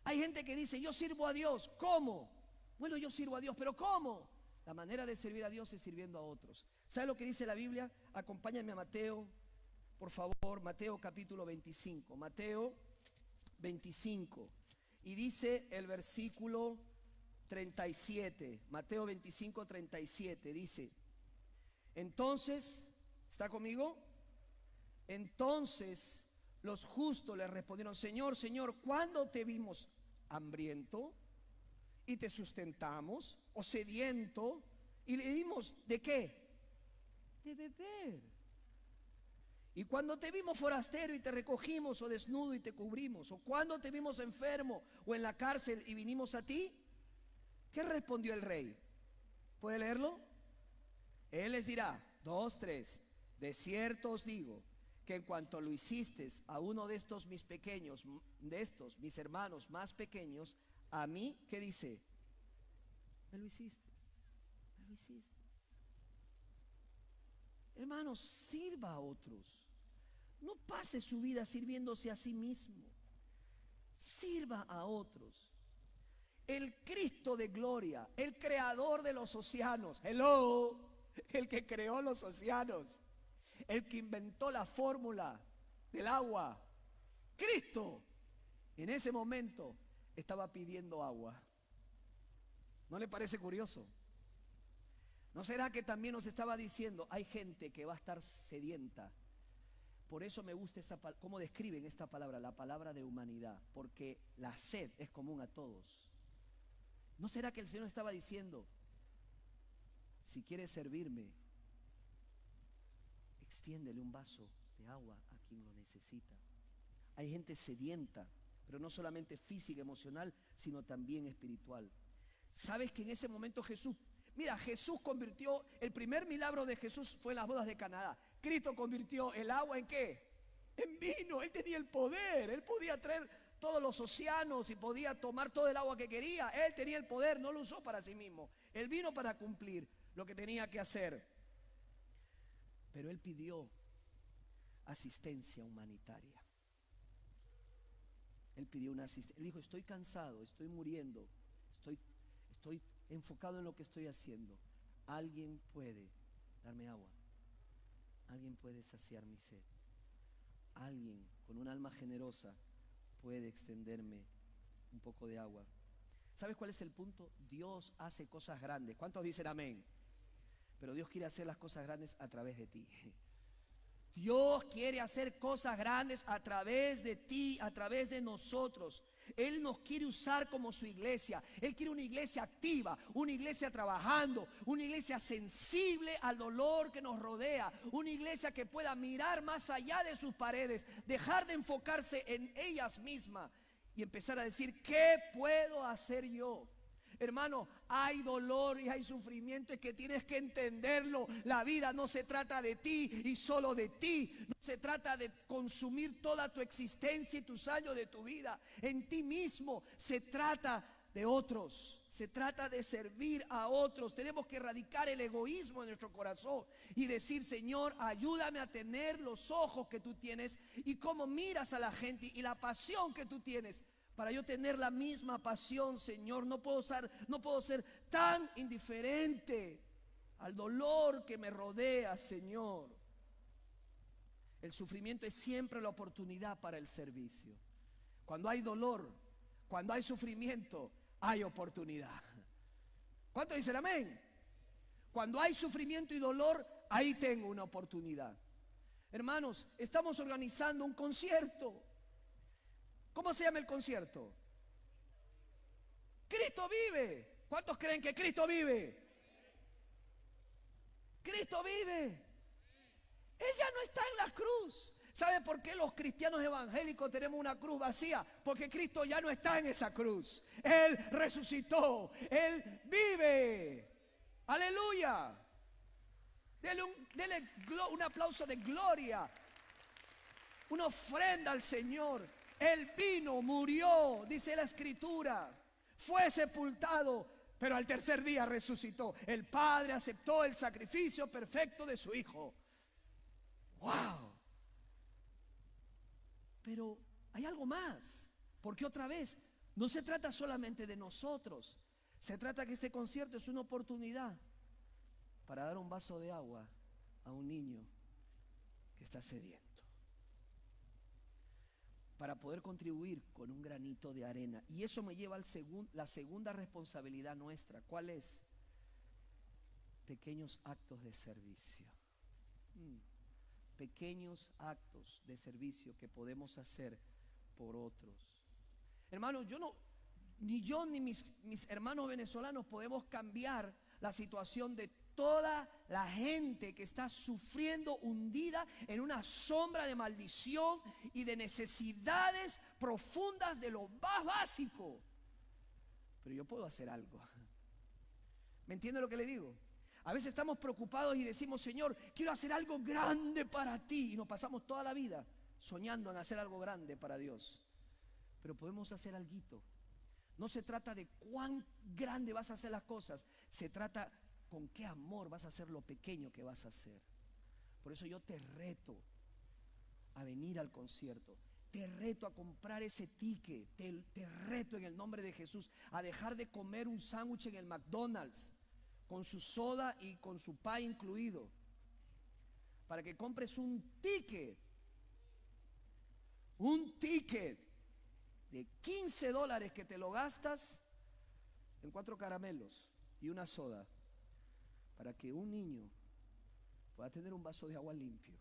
Hay gente que dice, yo sirvo a Dios. ¿Cómo? Bueno, yo sirvo a Dios, pero ¿cómo? La manera de servir a Dios es sirviendo a otros. ¿Sabe lo que dice la Biblia? Acompáñame a Mateo, por favor, Mateo capítulo 25. Mateo 25. Y dice el versículo 37. Mateo 25, 37. Dice, entonces, ¿está conmigo? Entonces los justos le respondieron, Señor, Señor, ¿cuándo te vimos hambriento y te sustentamos, o sediento y le dimos de qué? De beber. Y cuando te vimos forastero y te recogimos, o desnudo y te cubrimos, o cuando te vimos enfermo o en la cárcel y vinimos a ti. ¿Qué respondió el rey? ¿Puede leerlo? Él les dirá, 2, 3, de cierto os digo que en cuanto lo hiciste a uno de estos mis pequeños, de estos mis hermanos más pequeños, a mí, ¿qué dice? Me lo hiciste, me lo hiciste. Hermanos, sirva a otros. No pase su vida sirviéndose a sí mismo. Sirva a otros. El Cristo de gloria, el creador de los océanos, hello, el que creó los océanos, el que inventó la fórmula del agua, Cristo, en ese momento estaba pidiendo agua. ¿No le parece curioso? ¿No será que también nos estaba diciendo, hay gente que va a estar sedienta? Por eso me gusta esa palabra, cómo describen esta palabra, la palabra de humanidad, porque la sed es común a todos. ¿No será que el Señor estaba diciendo, si quieres servirme, extiéndele un vaso de agua a quien lo necesita? Hay gente sedienta, pero no solamente física, emocional, sino también espiritual. ¿Sabes que en ese momento Jesús convirtió, el primer milagro de Jesús fue en las bodas de Caná? Cristo convirtió el agua ¿en qué? En vino. Él tenía el poder, él podía traer todos los océanos y podía tomar todo el agua que quería. Él tenía el poder, no lo usó para sí mismo. Él vino para cumplir lo que tenía que hacer. Pero él pidió asistencia humanitaria. Él pidió una asistencia. Él dijo, estoy cansado, estoy muriendo, estoy enfocado en lo que estoy haciendo. Alguien puede darme agua. Alguien puede saciar mi sed. Alguien con un alma generosa puede extenderme un poco de agua. ¿Sabes cuál es el punto? Dios hace cosas grandes. ¿Cuántos dicen amén? Pero Dios quiere hacer las cosas grandes a través de ti. Dios quiere hacer cosas grandes a través de ti, a través de nosotros. Él nos quiere usar como su iglesia. Él quiere una iglesia activa, una iglesia trabajando, una iglesia sensible al dolor que nos rodea, una iglesia que pueda mirar más allá de sus paredes, dejar de enfocarse en ellas mismas y empezar a decir, ¿qué puedo hacer yo? Hermano, hay dolor y hay sufrimiento, es que tienes que entenderlo. La vida no se trata de ti y solo de ti. No se trata de consumir toda tu existencia y tus años de tu vida en ti mismo. Se trata de otros. Se trata de servir a otros. Tenemos que erradicar el egoísmo en nuestro corazón y decir, Señor, ayúdame a tener los ojos que tú tienes y cómo miras a la gente y la pasión que tú tienes. Para yo tener la misma pasión, Señor, no puedo ser tan indiferente al dolor que me rodea, Señor. El sufrimiento es siempre la oportunidad para el servicio. Cuando hay dolor, cuando hay sufrimiento, hay oportunidad. ¿Cuántos dicen amén? Cuando hay sufrimiento y dolor, ahí tengo una oportunidad. Hermanos, estamos organizando un concierto. ¿Cómo se llama el concierto? Cristo vive. ¿Cuántos creen que Cristo vive? Cristo vive. Él ya no está en la cruz. ¿Sabe por qué los cristianos evangélicos tenemos una cruz vacía? Porque Cristo ya no está en esa cruz. Él resucitó. Él vive. Aleluya. Dele un aplauso de gloria. Una ofrenda al Señor. Él vino, murió, dice la Escritura. Fue sepultado, pero al tercer día resucitó. El Padre aceptó el sacrificio perfecto de su Hijo. ¡Wow! Pero hay algo más, porque otra vez, no se trata solamente de nosotros. Se trata que este concierto es una oportunidad para dar un vaso de agua a un niño que está sediento. Para poder contribuir con un granito de arena. Y eso me lleva a la segunda responsabilidad nuestra. ¿Cuál es? Pequeños actos de servicio. Pequeños actos de servicio que podemos hacer por otros. Hermanos, ni yo ni mis hermanos venezolanos podemos cambiar la situación de toda la gente que está sufriendo, hundida en una sombra de maldición y de necesidades profundas de lo más básico. Pero yo puedo hacer algo. ¿Me entiende lo que le digo? A veces estamos preocupados y decimos, Señor, quiero hacer algo grande para ti. Y nos pasamos toda la vida soñando en hacer algo grande para Dios. Pero podemos hacer alguito. No se trata de cuán grande vas a hacer las cosas. Se trata con qué amor vas a hacer lo pequeño que vas a hacer. Por eso yo te reto a venir al concierto. Te reto a comprar ese ticket. Te reto en el nombre de Jesús a dejar de comer un sándwich en el McDonald's con su soda y con su pie incluido, para que compres un ticket de $15 que te lo gastas en 4 caramelos y una soda, para que un niño pueda tener un vaso de agua limpio,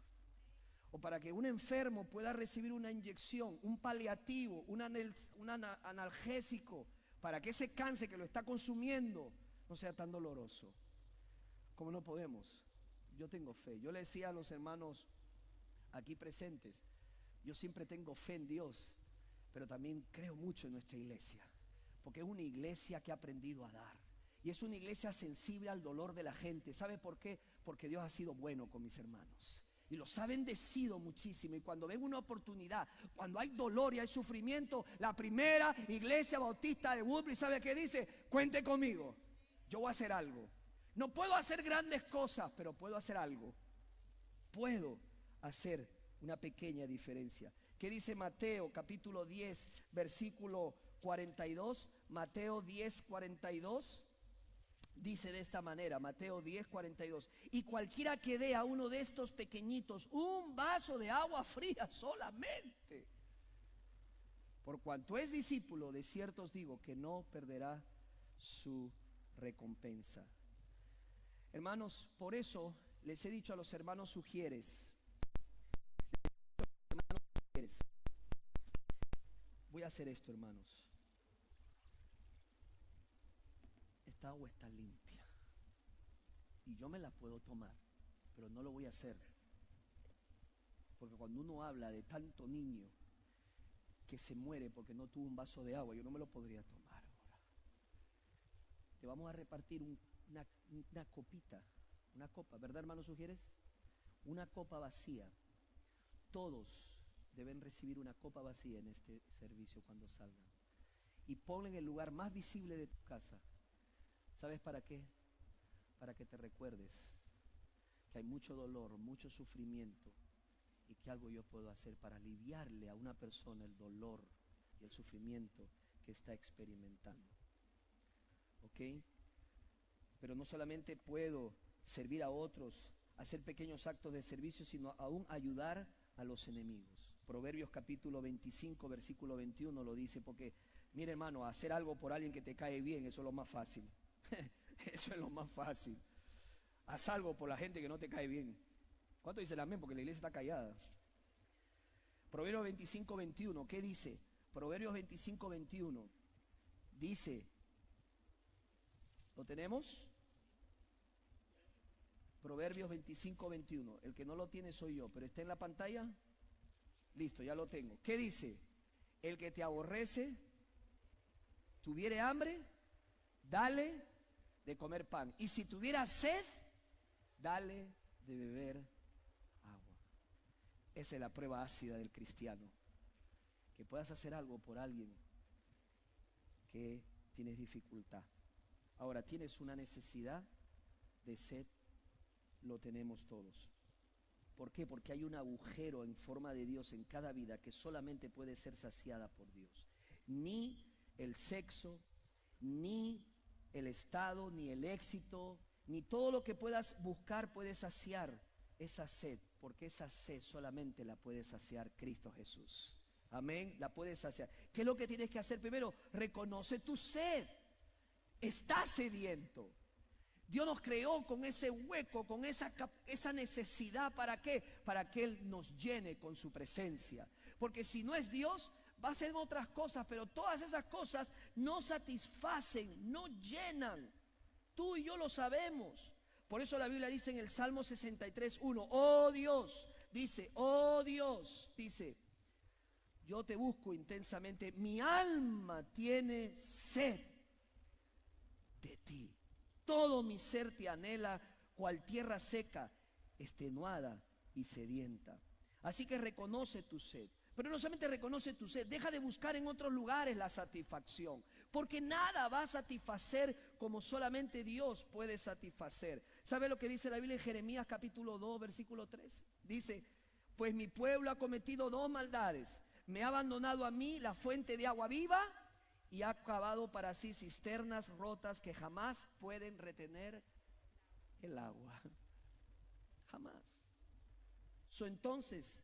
o para que un enfermo pueda recibir una inyección, un paliativo, un analgésico, para que ese cáncer que lo está consumiendo no sea tan doloroso. Como no podemos. Yo tengo fe. Yo le decía a los hermanos aquí presentes, yo siempre tengo fe en Dios, pero también creo mucho en nuestra iglesia, porque es una iglesia que ha aprendido a dar, y es una iglesia sensible al dolor de la gente. ¿Sabe por qué? Porque Dios ha sido bueno con mis hermanos y los ha bendecido muchísimo, y cuando ven una oportunidad, cuando hay dolor y hay sufrimiento, la primera iglesia bautista de Woodbridge, ¿sabe qué dice? Cuente conmigo, yo voy a hacer algo. No puedo hacer grandes cosas, pero puedo hacer algo. Puedo hacer una pequeña diferencia. ¿Qué dice Mateo capítulo 10 versículo 42? Mateo 10, 42 dice de esta manera, Mateo 10, 42: y cualquiera que dé a uno de estos pequeñitos un vaso de agua fría solamente, por cuanto es discípulo, de cierto os digo que no perderá su recompensa. Hermanos, por eso les he dicho a los hermanos Sugieres, voy a hacer esto, hermanos. Esta agua está limpia y yo me la puedo tomar, pero no lo voy a hacer, porque cuando uno habla de tanto niño que se muere porque no tuvo un vaso de agua, yo no me lo podría tomar ahora. Te vamos a repartir una copita, una copa, ¿verdad, hermanos Sugieres? Una copa vacía. Todos deben recibir una copa vacía en este servicio cuando salgan, y ponla en el lugar más visible de tu casa. ¿Sabes para qué? Para que te recuerdes que hay mucho dolor, mucho sufrimiento, y que algo yo puedo hacer para aliviarle a una persona el dolor y el sufrimiento que está experimentando. ¿Ok? Pero no solamente puedo servir a otros, hacer pequeños actos de servicio, sino aún ayudar a los enemigos. Proverbios capítulo 25, versículo 21 lo dice, porque, mire, hermano, hacer algo por alguien que te cae bien, eso es lo más fácil. Eso es lo más fácil. Haz algo por la gente que no te cae bien. ¿Cuánto dice el amén? Porque la iglesia está callada. Proverbios 25, 21, ¿qué dice? Proverbios 25, 21 dice, ¿lo tenemos? Proverbios 25:21. El que no lo tiene soy yo, pero está en la pantalla. Listo, ya lo tengo. ¿Qué dice? El que te aborrece, tuviere hambre, dale de comer pan. Y si tuviera sed, dale de beber agua. Esa es la prueba ácida del cristiano. Que puedas hacer algo por alguien que tienes dificultad. Ahora, tienes una necesidad de sed, lo tenemos todos. ¿Por qué? Porque hay un agujero en forma de Dios en cada vida que solamente puede ser saciada por Dios. Ni el sexo, ni el estado, ni el éxito, ni todo lo que puedas buscar puede saciar esa sed, porque esa sed solamente la puede saciar Cristo Jesús. Amén, la puedes saciar. ¿Qué es lo que tienes que hacer primero? Reconoce tu sed. Estás sediento. Dios nos creó con ese hueco, con esa necesidad. ¿Para qué? Para que Él nos llene con su presencia. Porque si no es Dios, va a ser otras cosas, pero todas esas cosas no satisfacen, no llenan. Tú y yo lo sabemos. Por eso la Biblia dice en el Salmo 63:1, oh Dios, dice, yo te busco intensamente, mi alma tiene sed de ti. Todo mi ser te anhela, cual tierra seca, extenuada y sedienta. Así que reconoce tu sed. Pero no solamente reconoce tu sed, deja de buscar en otros lugares la satisfacción. Porque nada va a satisfacer como solamente Dios puede satisfacer. ¿Sabe lo que dice la Biblia en Jeremías capítulo 2, versículo 3? Dice, pues mi pueblo ha cometido dos maldades. Me ha abandonado a mí la fuente de agua viva y ha cavado para sí cisternas rotas que jamás pueden retener el agua. Jamás. Entonces,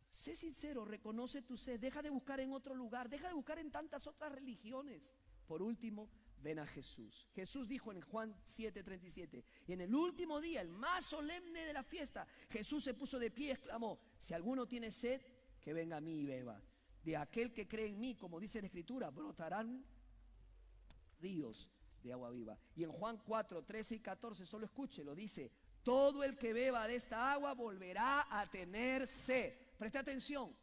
sé sincero, reconoce tu sed, deja de buscar en otro lugar, deja de buscar en tantas otras religiones. Por último, ven a Jesús. Jesús dijo en Juan 7:37, y en el último día, el más solemne de la fiesta, Jesús se puso de pie y exclamó, si alguno tiene sed, que venga a mí y beba. De aquel que cree en mí, como dice la Escritura, brotarán ríos de agua viva. Y en Juan 4:13 y 14, solo escúchelo, dice, todo el que beba de esta agua volverá a tener sed. Preste atención.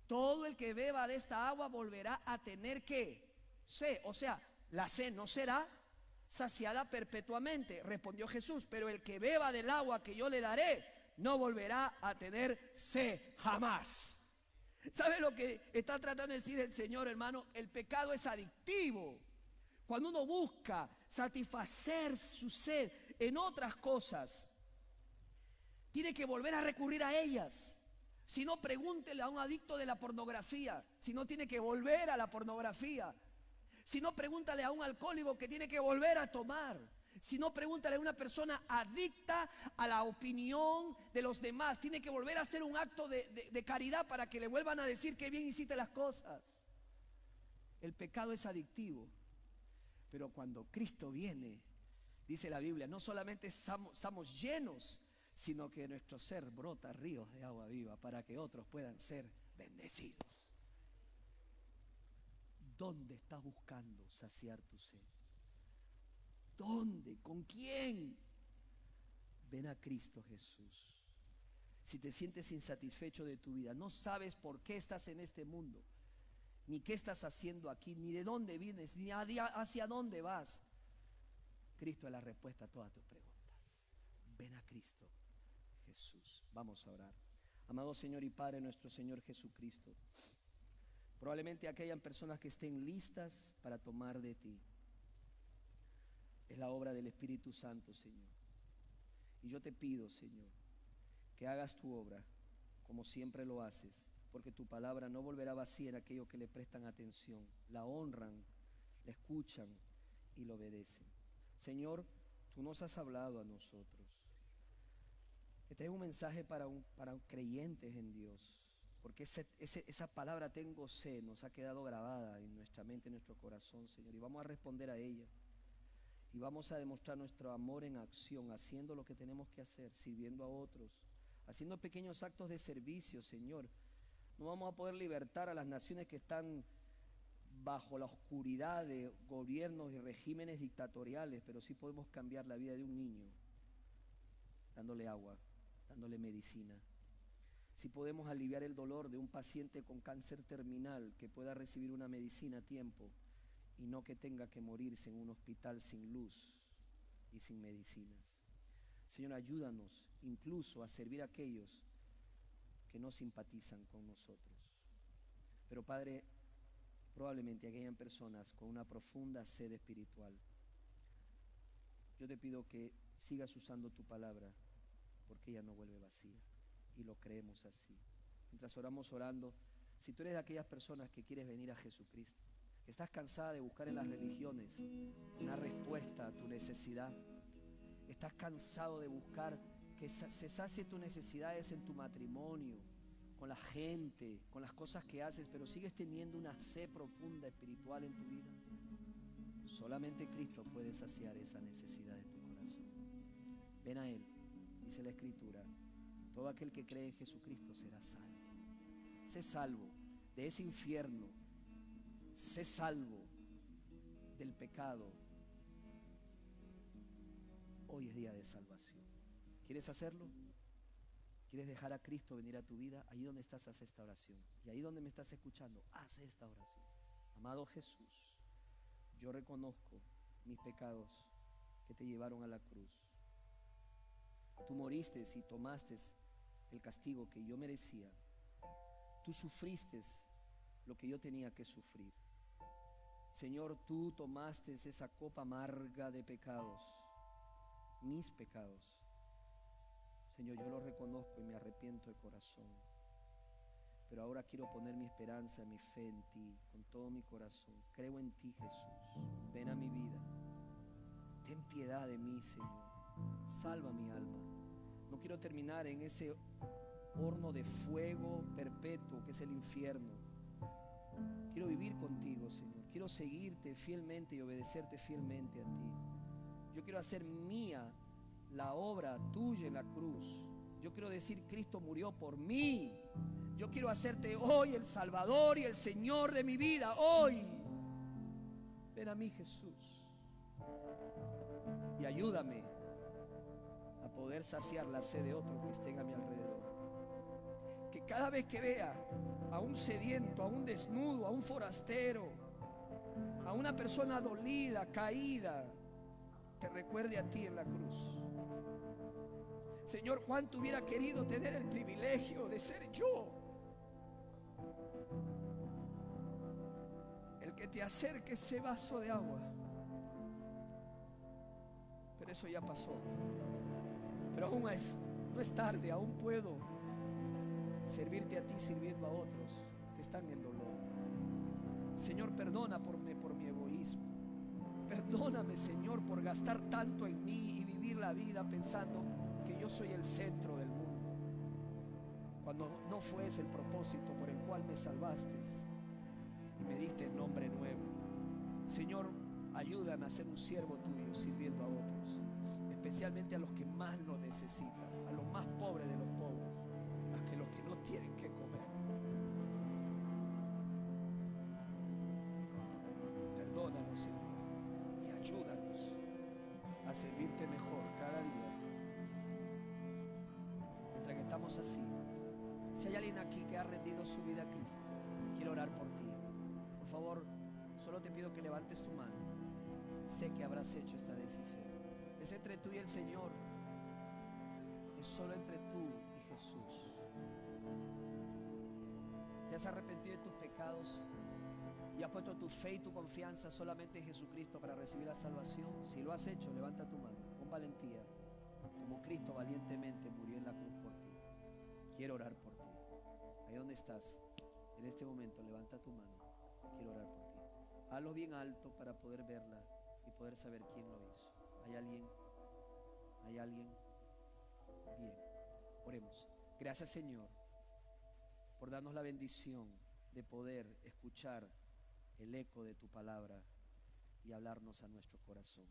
Todo el que beba de esta agua volverá a tener ¿qué? Sed. O sea, la sed no será saciada perpetuamente, respondió Jesús, pero el que beba del agua que yo le daré no volverá a tener sed jamás. ¿Sabe lo que está tratando de decir el Señor, hermano? El pecado es adictivo. Cuando uno busca satisfacer su sed en otras cosas, tiene que volver a recurrir a ellas. Si no, pregúntele a un adicto de la pornografía, si no tiene que volver a la pornografía. Si no, pregúntale a un alcohólico que tiene que volver a tomar. Si no, pregúntale a una persona adicta a la opinión de los demás. Tiene que volver a hacer un acto de caridad para que le vuelvan a decir que bien hiciste las cosas. El pecado es adictivo. Pero cuando Cristo viene, dice la Biblia, no solamente estamos llenos, sino que nuestro ser brota ríos de agua viva para que otros puedan ser bendecidos. ¿Dónde estás buscando saciar tu sed? ¿Dónde? ¿Con quién? Ven a Cristo Jesús. Si te sientes insatisfecho de tu vida, no sabes por qué estás en este mundo, ni qué estás haciendo aquí, ni de dónde vienes, ni hacia dónde vas, Cristo es la respuesta a todas tus preguntas. Ven a Cristo Jesús. Vamos a orar. Amado Señor y Padre nuestro Señor Jesucristo, probablemente aquellas personas que estén listas para tomar de ti. Es la obra del Espíritu Santo, Señor. Y yo te pido, Señor, que hagas tu obra como siempre lo haces, porque tu palabra no volverá vacía en aquellos que le prestan atención, la honran, la escuchan y la obedecen. Señor, tú nos has hablado a nosotros. Este es un mensaje para creyentes en Dios, porque esa palabra tengo sed nos ha quedado grabada en nuestra mente, en nuestro corazón, Señor, y vamos a responder a ella. Y vamos a demostrar nuestro amor en acción, haciendo lo que tenemos que hacer, sirviendo a otros, haciendo pequeños actos de servicio, Señor. No vamos a poder libertar a las naciones que están bajo la oscuridad de gobiernos y regímenes dictatoriales, pero sí podemos cambiar la vida de un niño, dándole agua, dándole medicina. Si podemos aliviar el dolor de un paciente con cáncer terminal, que pueda recibir una medicina a tiempo y no que tenga que morirse en un hospital sin luz y sin medicinas. Señor, ayúdanos incluso a servir a aquellos que no simpatizan con nosotros. Pero Padre, probablemente hayan personas con una profunda sed espiritual. Yo te pido que sigas usando tu palabra, porque ella no vuelve vacía, y lo creemos así. Mientras orando, si tú eres de aquellas personas que quieres venir a Jesucristo, que estás cansada de buscar en las religiones una respuesta a tu necesidad, estás cansado de buscar que se sacie tus necesidades en tu matrimonio, con la gente, con las cosas que haces, pero sigues teniendo una sed profunda espiritual en tu vida, solamente Cristo puede saciar esa necesidad de tu corazón. Ven a Él, dice la Escritura, todo aquel que cree en Jesucristo será salvo. Sé salvo de ese infierno, sé salvo del pecado. Hoy es día de salvación. ¿Quieres hacerlo? ¿Quieres dejar a Cristo venir a tu vida? Ahí donde estás, haz esta oración. Y ahí donde me estás escuchando, haz esta oración. Amado Jesús, yo reconozco mis pecados que te llevaron a la cruz. Tú moriste y tomaste el castigo que yo merecía. Tú sufriste lo que yo tenía que sufrir. Señor, tú tomaste esa copa amarga de pecados, mis pecados. Señor, yo lo reconozco y me arrepiento de corazón. Pero ahora quiero poner mi esperanza, mi fe en ti, con todo mi corazón. Creo en ti, Jesús. Ven a mi vida. Ten piedad de mí, Señor. Salva mi alma. No quiero terminar en ese horno de fuego perpetuo que es el infierno. Quiero vivir contigo, Señor. Quiero seguirte fielmente y obedecerte fielmente a ti. Yo quiero hacer mía la obra tuya en la cruz. Yo quiero decir, Cristo murió por mí. Yo quiero hacerte hoy el Salvador y el Señor de mi vida. Hoy. Ven a mí, Jesús. Y ayúdame a poder saciar la sed de otros que estén a mi alrededor. Que cada vez que vea a un sediento, a un desnudo, a un forastero, a una persona dolida, caída, te recuerde a ti en la cruz. Señor, cuánto hubiera querido tener el privilegio de ser yo el que te acerque ese vaso de agua. Pero eso ya pasó. Pero aún no es tarde, aún puedo servirte a ti sirviendo a otros que están en dolor. Señor, perdona por mi egoísmo. Perdóname, Señor, por gastar tanto en mí y vivir la vida pensando que yo soy el centro del mundo, cuando no fue ese el propósito por el cual me salvaste y me diste el nombre nuevo. Señor, ayúdame a ser un siervo tuyo sirviendo a otros, especialmente a los que más lo necesitan, a los más pobres de los pobres, a los que no tienen que comer. Perdónanos, Señor, y ayúdanos a servirte mejor cada día. Mientras que estamos así, si hay alguien aquí que ha rendido su vida a Cristo, quiero orar por ti. Por favor, solo te pido que levantes tu mano. Sé que habrás hecho esta decisión. Es entre tú y el Señor. Es solo entre tú y Jesús. ¿Te has arrepentido de tus pecados y has puesto tu fe y tu confianza solamente en Jesucristo para recibir la salvación? Si lo has hecho, levanta tu mano con valentía, como Cristo valientemente murió en la cruz por ti. Quiero orar por ti. Ahí donde estás, en este momento, levanta tu mano. Quiero orar por ti. Hazlo bien alto para poder verla y poder saber quién lo hizo. ¿Hay alguien? ¿Hay alguien? Bien, oremos. Gracias, Señor, por darnos la bendición de poder escuchar el eco de tu palabra y hablarnos a nuestro corazón.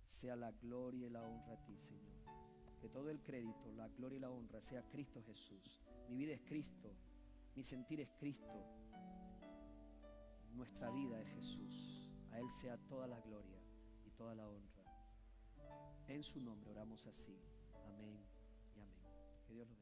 Sea la gloria y la honra a ti, Señor. Que todo el crédito, la gloria y la honra sea Cristo Jesús. Mi vida es Cristo, mi sentir es Cristo, nuestra vida es Jesús. A Él sea toda la gloria y toda la honra. En su nombre oramos así. Amén. Que Dios los bendiga.